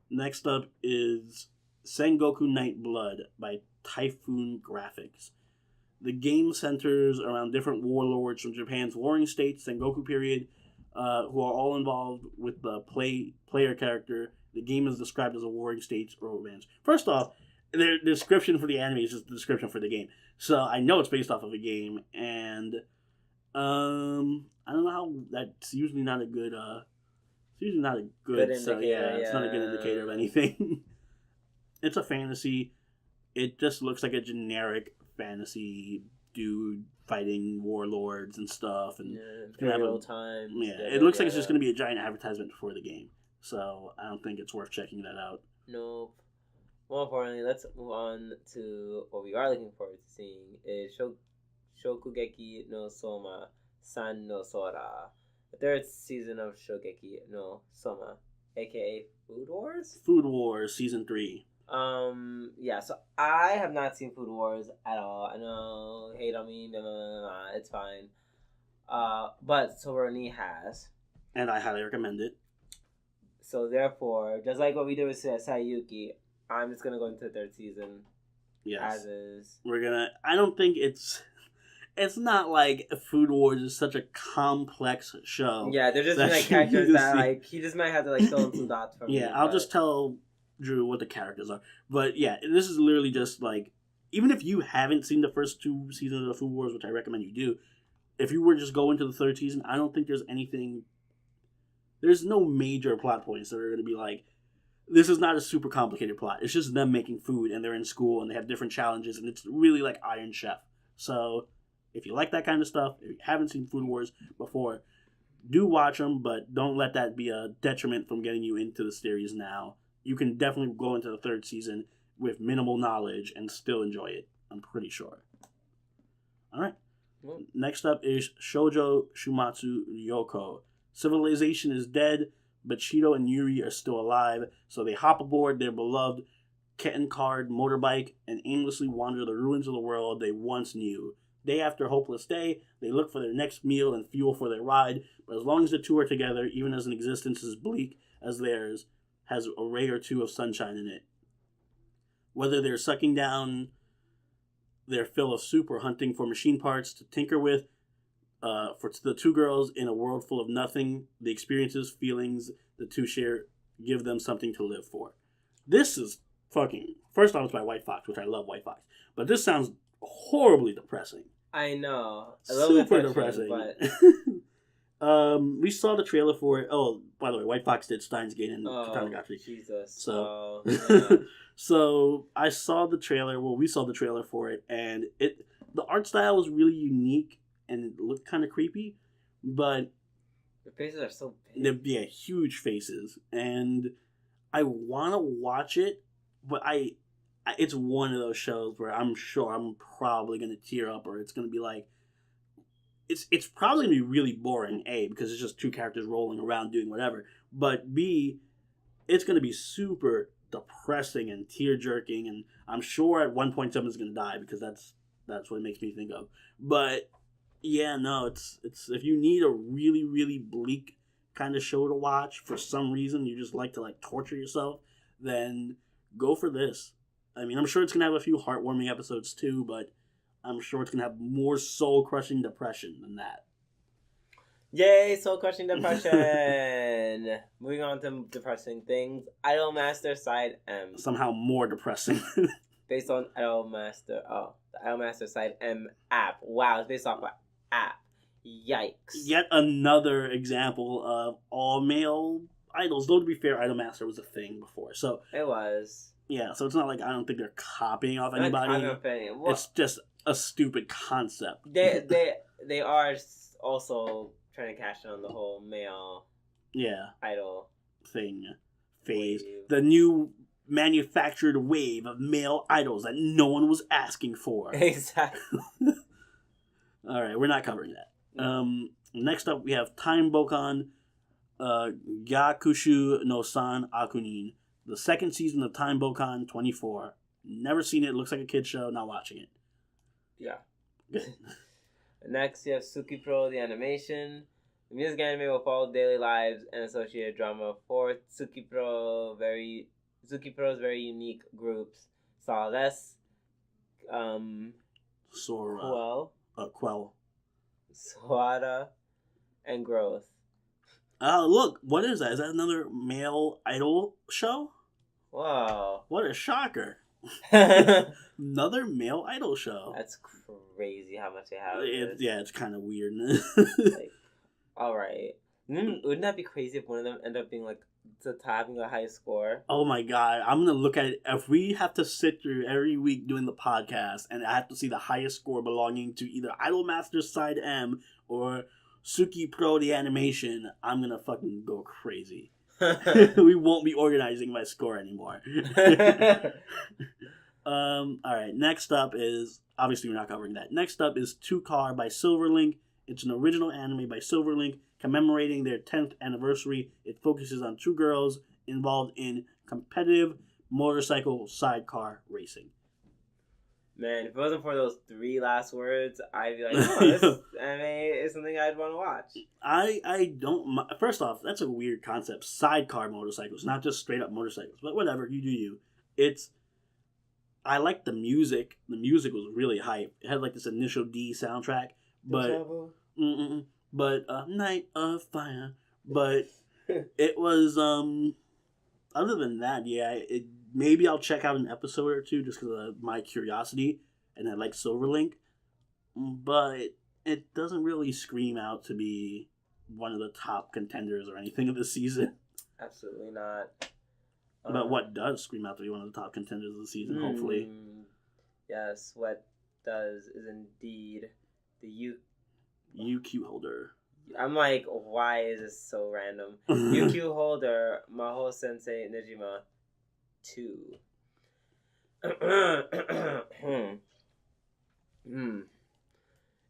Next up is Sengoku Night Blood by Typhoon Graphics. The game centers around different warlords from Japan's warring state, Sengoku period, who are all involved with the player character. The game is described as a warring state romance. First off, their description for the anime is just the description for the game. So I know it's based off of a game, and I don't know how that's usually not a good it's not a good indicator. It's not a good indicator of anything. It's a fantasy. It just looks like a generic fantasy dude fighting warlords and stuff, and it's gonna have real time. Yeah, it looks like it's just gonna be a giant advertisement for the game. So I don't think it's worth checking that out. Nope. More importantly, let's move on to what we are looking forward to seeing is Shokugeki no Soma San no Sora, the third season of Shokugeki no Soma, aka Food Wars? Food Wars Season 3. Yeah, so I have not seen Food Wars at all. I know, hate on me, it's fine. But Soroni has. And I highly recommend it. So therefore, just like what we did with Sayuki, I'm just gonna go into the third season. Yes. As is. I don't think it's not like Food Wars is such a complex show. Yeah, they're just like characters that like he just might have to like fill in some dots for me. Yeah, I'll just tell Drew what the characters are. But yeah, this is literally just like, even if you haven't seen the first 2 seasons of Food Wars, which I recommend you do, if you were just go into the third season, I don't think there's no major plot points that are going to be like, this is not a super complicated plot. It's just them making food and they're in school and they have different challenges and it's really like Iron Chef. So if you like that kind of stuff, if you haven't seen Food Wars before, do watch them, but don't let that be a detriment from getting you into the series now. You can definitely go into the third season with minimal knowledge and still enjoy it, I'm pretty sure. All right. Well, next up is Shojo Shumatsu Ryoko. Civilization is dead, but Shido and Yuri are still alive, so they hop aboard their beloved kitten-card motorbike and aimlessly wander the ruins of the world they once knew. Day after hopeless day, they look for their next meal and fuel for their ride, but as long as the two are together, even as an existence as bleak as theirs, has a ray or two of sunshine in it. Whether they're sucking down their fill of soup or hunting for machine parts to tinker with, for the two girls in a world full of nothing, the experiences, feelings the two share give them something to live for. This is fucking... First off, it's by White Fox, which I love White Fox. But this sounds horribly depressing. I know. Super depressing. But... we saw the trailer for it. Oh, by the way, White Fox did Steins Gate and Katanagatari. Jesus. So, yeah. So I saw the trailer. Well, we saw the trailer for it, and the art style was really unique, and it looked kind of creepy, but the faces are so big. Yeah, huge faces, and I want to watch it, but it's one of those shows where I'm sure I'm probably gonna tear up, or it's gonna be like, it's probably gonna be really boring. A, because it's just two characters rolling around doing whatever, but B, it's gonna be super depressing and tear jerking, and I'm sure at one point someone's gonna die because that's what it makes me think of. But yeah, no, it's if you need a really, really bleak kind of show to watch for some reason, you just like to like torture yourself, then go for this. I mean, I'm sure it's gonna have a few heartwarming episodes too, but I'm sure it's gonna have more soul-crushing depression than that. Yay, soul-crushing depression! Moving on to depressing things. Idolmaster Side M. Somehow more depressing. Based on Idolmaster. Oh, the Idolmaster Side M app. Wow, it's based off an app. Yikes. Yet another example of all-male idols. Though, to be fair, Idolmaster was a thing before. So it was. Yeah, so it's not like I don't think they're copying off anybody. It's just a stupid concept. They are also trying to cash in on the whole male idol phase. Wave. The new manufactured wave of male idols that no one was asking for. Exactly. All right, we're not covering that. Next up, we have Time Bokan Gyakushu no San Akunin. The second season of Time Bokan 24. Never seen it. Looks like a kid show. Not watching it. Yeah. Good. Next, you have Tsukipro, the animation. The music anime will follow daily lives and associated drama for Tsukipro's very unique groups. Solace, Sora, Quell, Soada, and Growth. Look, what is that? Is that another male idol show? Wow. What a shocker. Another male idol show. That's crazy how much they have. It's kind of weird. Like, alright. Wouldn't that be crazy if one of them ended up being like having a high score? Oh my god, I'm gonna look at it. If we have to sit through every week doing the podcast and I have to see the highest score belonging to either Idolmaster Side M or Tsukipro the animation, I'm gonna fucking go crazy. We won't be organizing my score anymore. Alright, next up is, obviously we're not covering that. Next up is Two Car by Silverlink. It's an original anime by Silverlink commemorating their 10th anniversary. It focuses on two girls involved in competitive motorcycle sidecar racing. Man, if it wasn't for those 3 last words, I'd be like, oh, this anime is something I'd want to watch. I don't... First off, that's a weird concept. Sidecar motorcycles, not just straight up motorcycles. But whatever, you do you. I like the music. The music was really hype. It had like this Initial D soundtrack. But... Night of Fire. But it was... Other than that, yeah, maybe I'll check out an episode or two just because of my curiosity, and I like Silverlink, but it doesn't really scream out to be one of the top contenders or anything of the season. Absolutely not. But what does scream out to be one of the top contenders of the season, hopefully? Yes, what does is indeed the UQ holder. I'm like, why is this so random? UQ holder, Mahou Sensei Negima 2.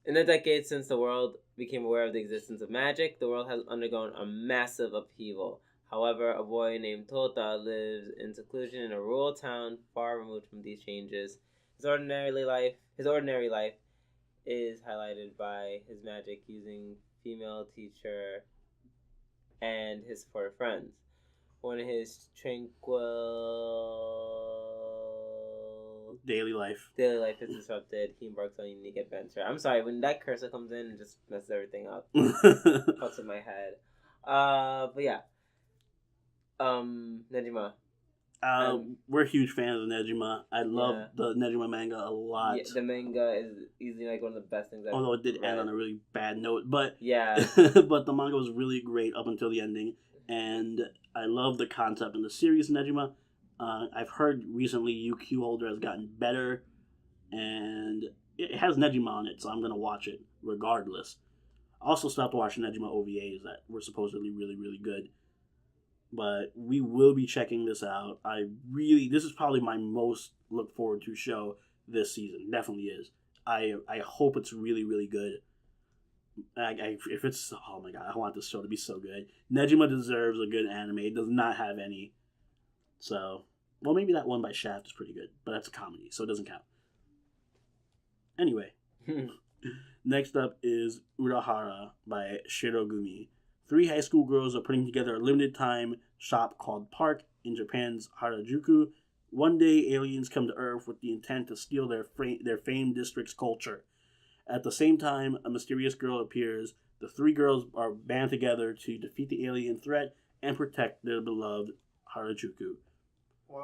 In the decades since the world became aware of the existence of magic, the world has undergone a massive upheaval. However, a boy named Tota lives in seclusion in a rural town far removed from these changes. His ordinary life is highlighted by his magic using female teacher and his supportive friends. When his tranquil daily life is disrupted, he embarks on a unique adventure. I'm sorry, when that cursor comes in and just messes everything up. Pops in my head. But yeah. Negima. We're huge fans of Negima. I love the Negima manga a lot. Yeah, the manga is easily like one of the best things I've Although it did end on a really bad note, but yeah. But the manga was really great up until the ending, and I love the concept and the series of Negima. I've heard recently UQ Holder has gotten better, and it has Negima on it, so I'm gonna watch it regardless. I also stopped watching Negima OVAs that were supposedly really, really good. But we will be checking this out. This is probably my most look forward to show this season. Definitely is. I hope it's really, really good. If it's, oh my god, I want this show to be so good. Negima deserves a good anime. It does not have any. So, well, maybe that one by Shaft is pretty good, but that's a comedy, so it doesn't count. Anyway, next up is Urahara by Shirogumi. 3 high school girls are putting together a limited time shop called Park in Japan's Harajuku. One day, aliens come to Earth with the intent to steal their famed district's culture. At the same time, a mysterious girl appears. The 3 girls are band together to defeat the alien threat and protect their beloved Harajuku. I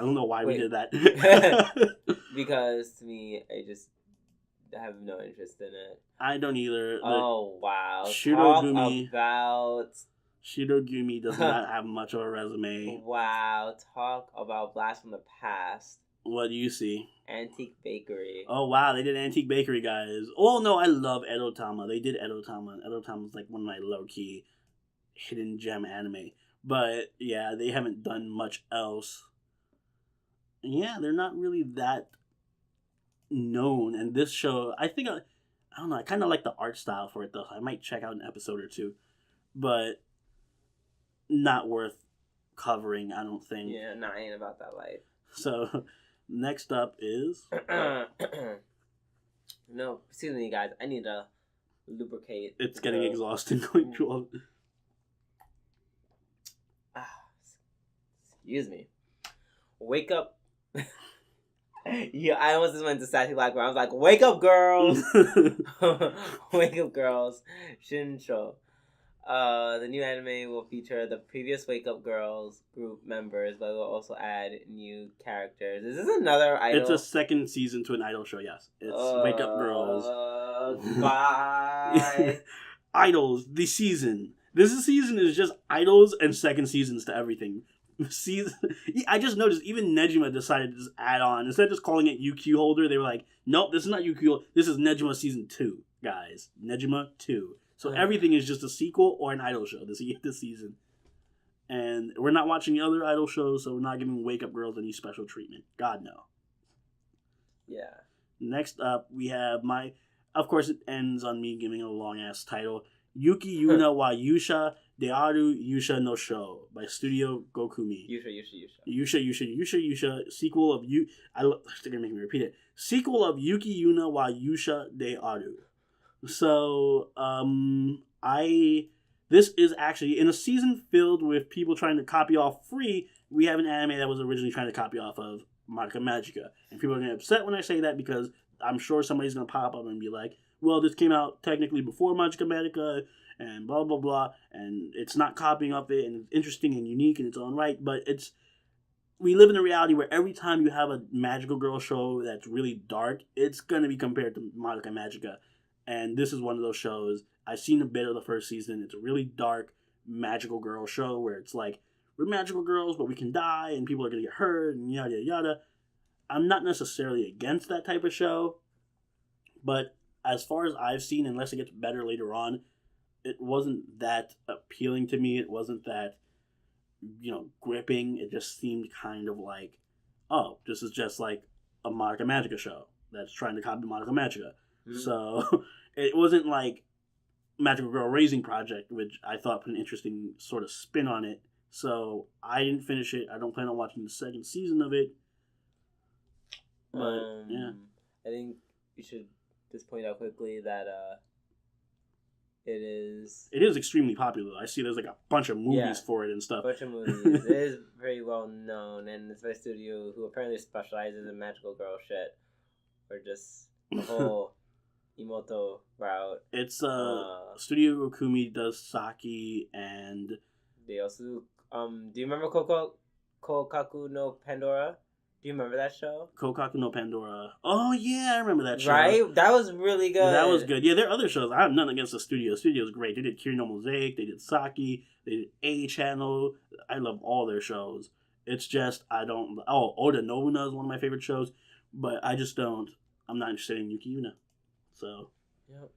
don't know why we did that. Because to me, I have no interest in it. I don't either. Oh, wow. Shirogumi Shirogumi does not have much of a resume. Wow. Talk about blast from the past. What do you see? Antique Bakery. Oh, wow. They did Antique Bakery, guys. Oh, no. I love Edotama. They did Edotama. Edotama's like one of my low-key hidden gem anime. But, yeah, they haven't done much else. Yeah, they're not really that known. And this show, I think, I don't know, I kind of like the art style for it, though. I might check out an episode or two. But not worth covering, I don't think. Yeah, I ain't about that life. So, next up is... No, excuse me, guys. I need to lubricate. It's getting exhausting going through all... Excuse me. Wake up. Yeah, I almost just went to Sassy Black Girl. I was like, wake up, girls. Wake up, girls. Shinsho. The new anime will feature the previous Wake Up Girls group members, but will also add new characters. Is this another idol? It's a second season to an idol show, yes. It's Wake Up Girls. Bye. Idols, the season. This season is just idols and second seasons to everything. I just noticed even Negima decided to just add on. Instead of just calling it UQ Holder, they were like, nope, this is not UQ. This is Negima Season 2, guys. Negima 2. So everything is just a sequel or an idol show this season. And we're not watching the other idol shows, so we're not giving Wake Up Girls any special treatment. God, no. Yeah. Next up, we have of course, it ends on me giving a long-ass title. Yuki Yuna wa Yusha Dearu Yusha no Sho by Studio Gokumi. Yusha. Sequel of they're gonna make me repeat it. Sequel of Yuki Yuna wa Yusha Dearu. So, this is actually, in a season filled with people trying to copy off Free, we have an anime that was originally trying to copy off of Madoka Magica. And people are going to get upset when I say that because I'm sure somebody's going to pop up and be like, well, this came out technically before Madoka Magica, and blah, blah, blah, and it's not copying off it, and it's interesting and unique in its own right, but we live in a reality where every time you have a magical girl show that's really dark, it's going to be compared to Madoka Magica. And this is one of those shows. I've seen a bit of the first season. It's a really dark magical girl show where it's like, we're magical girls, but we can die, and people are going to get hurt, and yada, yada, yada. I'm not necessarily against that type of show, but as far as I've seen, unless it gets better later on, it wasn't that appealing to me. It wasn't that, gripping. It just seemed kind of like, oh, this is just like a Madoka Magica show that's trying to copy Madoka Magica. Mm-hmm. So it wasn't like Magical Girl Raising Project, which I thought put an interesting sort of spin on it. So I didn't finish it. I don't plan on watching the second season of it. But yeah, I think we should just point out quickly that it is extremely popular. I see there's like a bunch of movies for it and stuff. A bunch of movies. It is very well known, and it's by a studio who apparently specializes in magical girl shit, or just the whole Himouto route. It's Studio Gokumi does Saki, and they also do you remember Kokaku no Pandora? Do you remember that show? Kokaku no Pandora. Oh yeah, I remember that show. Right? That was really good. That was good. Yeah, there are other shows. I have nothing against the studio. The studio's great. They did Kiri no Mosaic, they did Saki, they did A Channel. I love all their shows. It's just Oda Nobuna is one of my favorite shows, but I'm not interested in Yuki Yuna. So, yep.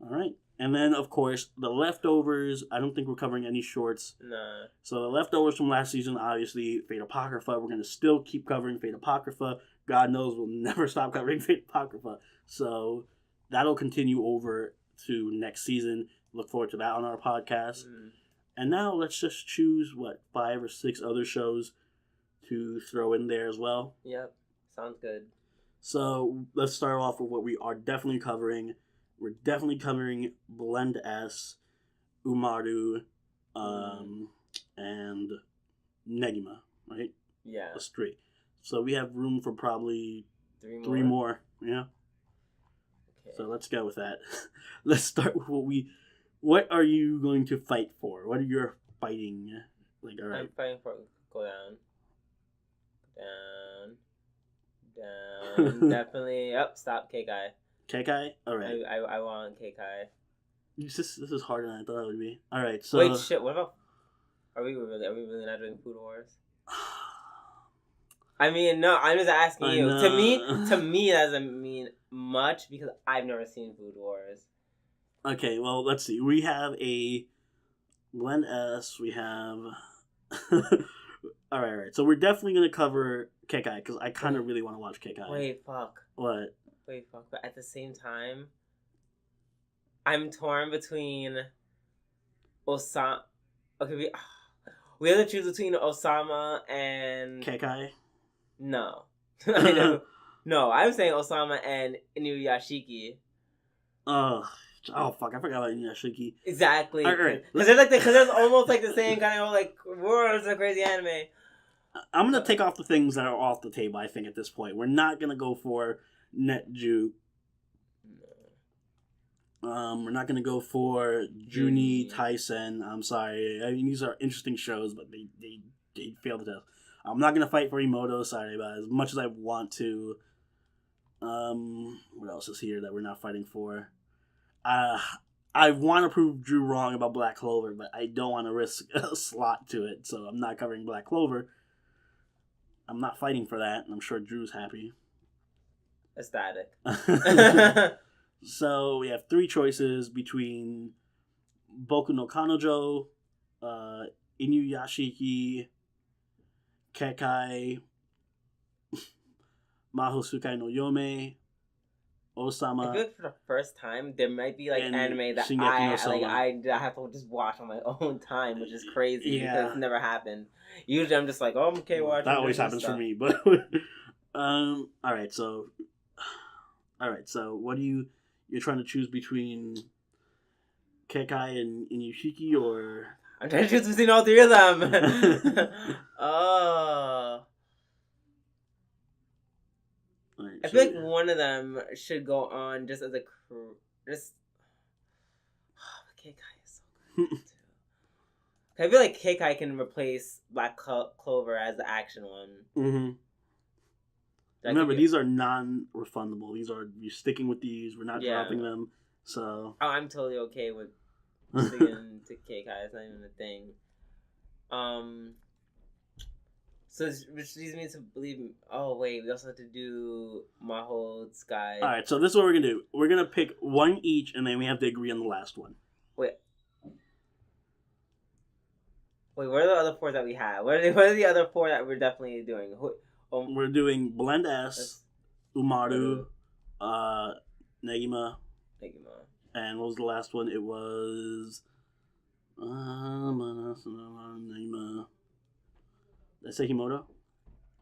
All right. And then, of course, The Leftovers. I don't think we're covering any shorts. Nah. So, The Leftovers from last season, obviously, Fate Apocrypha. We're going to still keep covering Fate Apocrypha. God knows we'll never stop covering Fate Apocrypha. So, that'll continue over to next season. Look forward to that on our podcast. And now, let's just choose, 5 or 6 other shows to throw in there as well. Yep. Sounds good. So let's start off with what we are definitely covering. We're definitely covering Blend S, Umaru, and Negima, right? Yeah. That's 3. So we have room for probably 3 more. Yeah. Okay. So let's go with that. Let's start with what are you going to fight for? What are you fighting? All right. I'm fighting for go down. Definitely. Stop Kekkai. Kekkai? All right. I want Kekkai. This is harder than I thought it would be. All right. So wait, shit. What about? Are we really not doing Food Wars? I mean, no, I'm just asking I you. know. To me, that doesn't mean much because I've never seen Food Wars. Okay, well, let's see. We have a Blend S. We have. All right. So we're definitely gonna cover Kekkai because I kind of really want to watch Kekkai. Wait, fuck. What? Wait, fuck. But at the same time, I'm torn between Ousama. Okay, we have to choose between Ousama and Kekkai? No. I know. No, I'm saying Ousama and Inuyashiki. Oh, fuck! I forgot about Inuyashiki. Exactly. Alright. Because there's almost like the same kind of like worlds of crazy anime. I'm gonna take off the things that are off the table. I think at this point we're not gonna go for Netju. We're not gonna go for Juni Tyson. I'm sorry. I mean, these are interesting shows, but they failed the test. I'm not gonna fight for Himouto. Sorry, but as much as I want to. What else is here that we're not fighting for? I want to prove Drew wrong about Black Clover, but I don't want to risk a slot to it, so I'm not covering Black Clover. I'm not fighting for that, and I'm sure Drew's happy. Ecstatic. So we have 3 choices between Boku no Kanojo, Inuyashiki, Kekkai, Mahou Sukai no Yome, Ousama. I feel like for the first time, there might be like and anime that Shingeki no Soma. I have to just watch on my own time, which is crazy Yeah. because it's never happened. Usually, I'm just like, oh, I'm okay watching. That always this happens stuff. for me, but all right. So what do you're trying to choose between Kekkai and Inuyashiki, or I'm trying to choose between all 3 of them. Oh. right, I so feel like one of them should go on just as a just. Kekkai is so good too. I feel like Kekkai can replace Black Clover as the action one. Mm-hmm. Remember, these are non-refundable. You're sticking with these. We're not dropping them. So I'm totally okay with sticking to Kekkai. It's not even a thing. So which leads me to believe. Oh wait, we also have to do Mahou Sky. All right, so this is what we're gonna do. We're gonna pick one each, and then we have to agree on the last one. Wait, what are the other 4 that we have? What are the other 4 that we're definitely doing? We're doing Blend S, Umaru, Negima, and what was the last one? It was Negima. Did I say Himouto?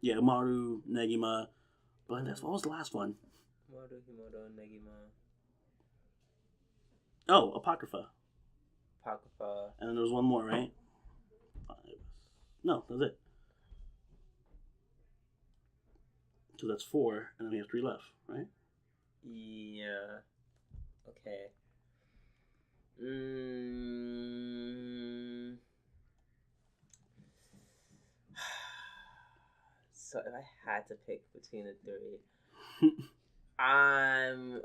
Yeah, Umaru, Negima, Blend S. What was the last one? Umaru, Himouto, Negima. Oh, Apocrypha. Apocrypha. And then there was one more, right? 5. No, that's it. So that's 4, and then we have 3 left, right? Yeah. Okay. So if I had to pick between the 3, I'm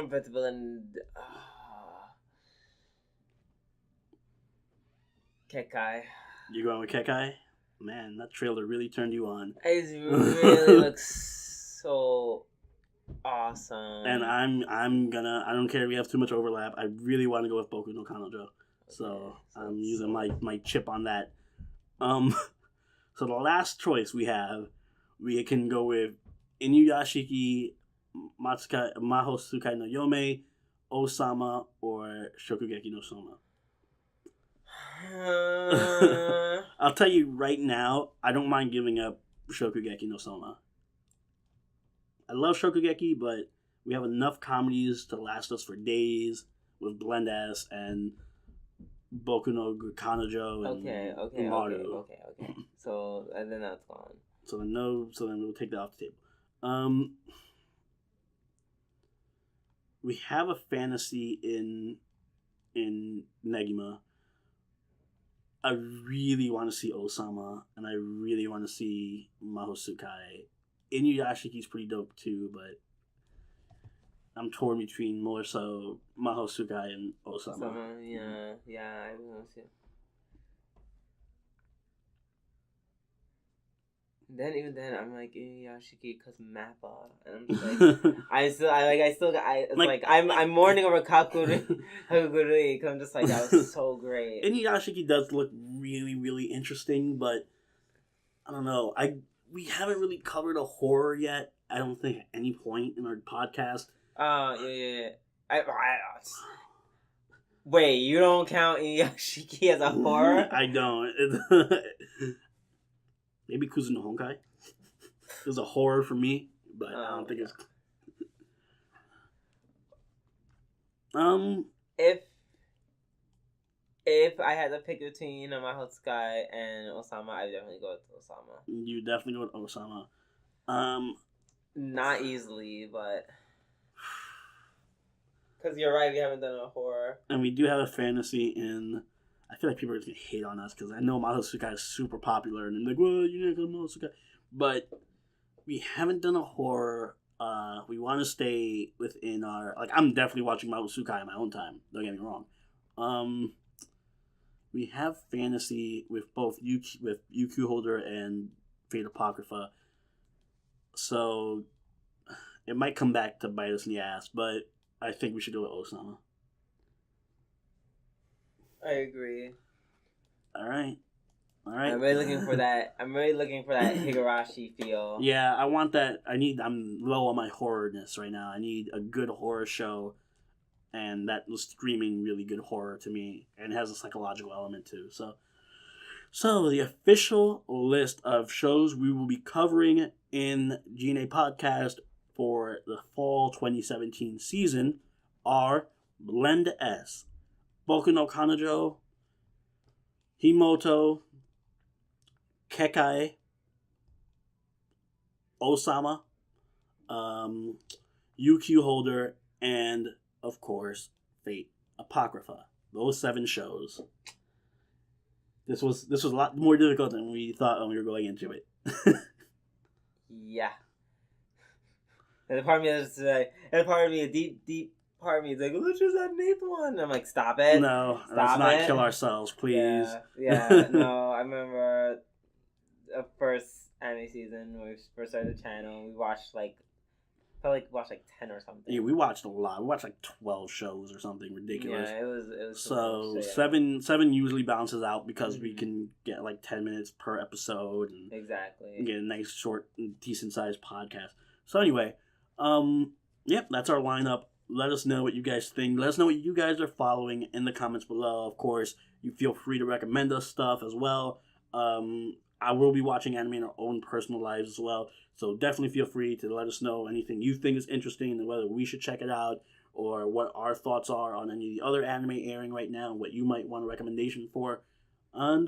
Invincible and Kekkai. You going with Kekkai? Man, that trailer really turned you on. It really looks so awesome. And I'm gonna. I don't care if we have too much overlap. I really want to go with Boku no Kanojo, so I'm using my chip on that. So the last choice we can go with Inuyashiki, Mahou Sukai no Yome, Ousama, or Shokugeki no Soma. I'll tell you right now, I don't mind giving up Shokugeki no Soma. I love Shokugeki, but we have enough comedies to last us for days with Blend S and Boku no Kanojo and Umaru. Okay. So and then that's gone. So then we'll take that off the table. We have a fantasy in Negima. I really want to see Ousama, and I really want to see Mahou Sukai. Inuyashiki's pretty dope too, but I'm torn between more so Mahou Sukai and Ousama. Yeah, I want to see it. Then even then, I'm like Inuyashiki because Mappa, and I'm just like, I'm mourning over Kakuri, because I'm just like, that was so great. Inuyashiki does look really, really interesting, but I don't know. We haven't really covered a horror yet. I don't think at any point in our podcast. Yeah. Wait, you don't count Inuyashiki as a horror? I don't. Maybe Kuzu no Honkai is a horror for me, but I don't think it's. If I had to pick between Mahou and Ousama, I would definitely go with Ousama. You definitely go with Ousama. Not easily, but because you're right, we haven't done a horror, and we do have a fantasy in. I feel like people are going to hate on us because I know Mahou is super popular, and they're like, well, you're not going to Mahou. But we haven't done a horror. We want to stay within our... Like, I'm definitely watching Mahou in my own time. Don't get me wrong. We have fantasy with both UQ Holder and Fate Apocrypha. So, it might come back to bite us in the ass, but I think we should go with Ousama. I agree. All right. I'm really looking for that. Higurashi feel. Yeah, I want that. I'm low on my horrorness right now. I need a good horror show, and that was screaming really good horror to me, and it has a psychological element too. So the official list of shows we will be covering in G&A Podcast for the fall 2017 season are Blend S, Boku no Kanojo, Himouto, Kekkai, Ousama, UQ Holder, and, of course, Fate Apocrypha. Those 7 shows. This was a lot more difficult than we thought when we were going into it. Yeah. And a part of me is like, a deep part of me is like, let's just add an 8th one. I'm like, stop it. No, let's not kill ourselves, please. Yeah. No, I remember the first anime season when we first started the channel. We watched like 10 or something. Yeah, we watched a lot. We watched like 12 shows or something ridiculous. Yeah, it was so seven usually balances out because we can get like 10 minutes per episode and exactly get a nice short decent sized podcast. So anyway, yep, that's our lineup. Let us know what you guys think. Let us know what you guys are following in the comments below. Of course, you feel free to recommend us stuff as well. I will be watching anime in our own personal lives as well. So definitely feel free to let us know anything you think is interesting and whether we should check it out or what our thoughts are on any of the other anime airing right now and what you might want a recommendation for. And,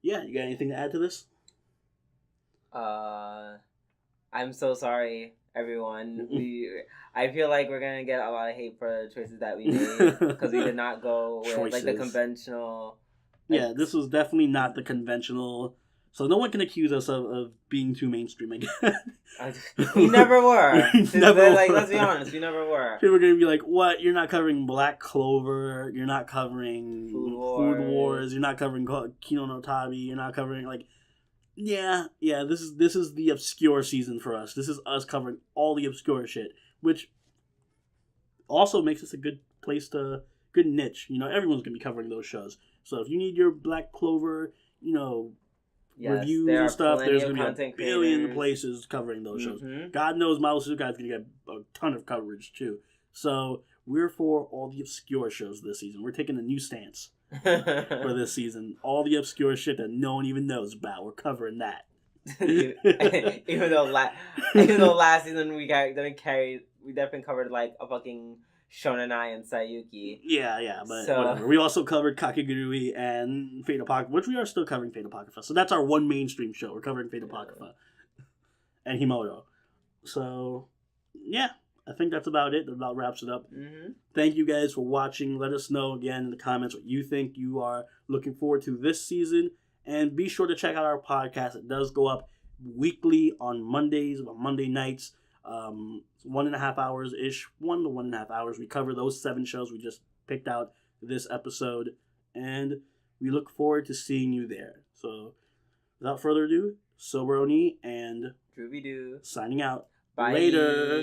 yeah, you got anything to add to this? I'm so sorry, everyone. I feel like we're gonna get a lot of hate for the choices that we made because we did not go with like the conventional. Yeah, this was definitely not the conventional. So no one can accuse us of being too mainstream again. We never were. Let's be honest, we never were. People are going to be like, what? You're not covering Black Clover. You're not covering Food Wars. You're not covering Kino no Tabi. You're not covering, like... Yeah, this is the obscure season for us. This is us covering all the obscure shit, which also makes us a good good niche. You know, everyone's going to be covering those shows. So if you need your Black Clover, you know... Yes, reviews and stuff, there's going to be a billion creators. Places covering those shows. God knows Mahou is going to get a ton of coverage too. So we're for all the obscure shows this season. We're taking a new stance for this season. All the obscure shit that no one even knows about, we're covering that. even though last season we definitely covered like a fucking Shonenai and Sayuki. Yeah, but whatever. We also covered Kakegurui and Fate Apocrypha, which we are still covering Fate Apocrypha. So that's our one mainstream show. We're covering Fate Apocrypha and Himouto. So, yeah, I think that's about it. That about wraps it up. Thank you guys for watching. Let us know again in the comments what you think you are looking forward to this season. And be sure to check out our podcast. It does go up weekly on Mondays, on Monday nights. 1.5 hours ish, 1 to 1.5 hours. We cover those 7 shows we just picked out this episode, and we look forward to seeing you there. So, without further ado, Soberoni, and Drooby Doo. signing out. Bye. Later.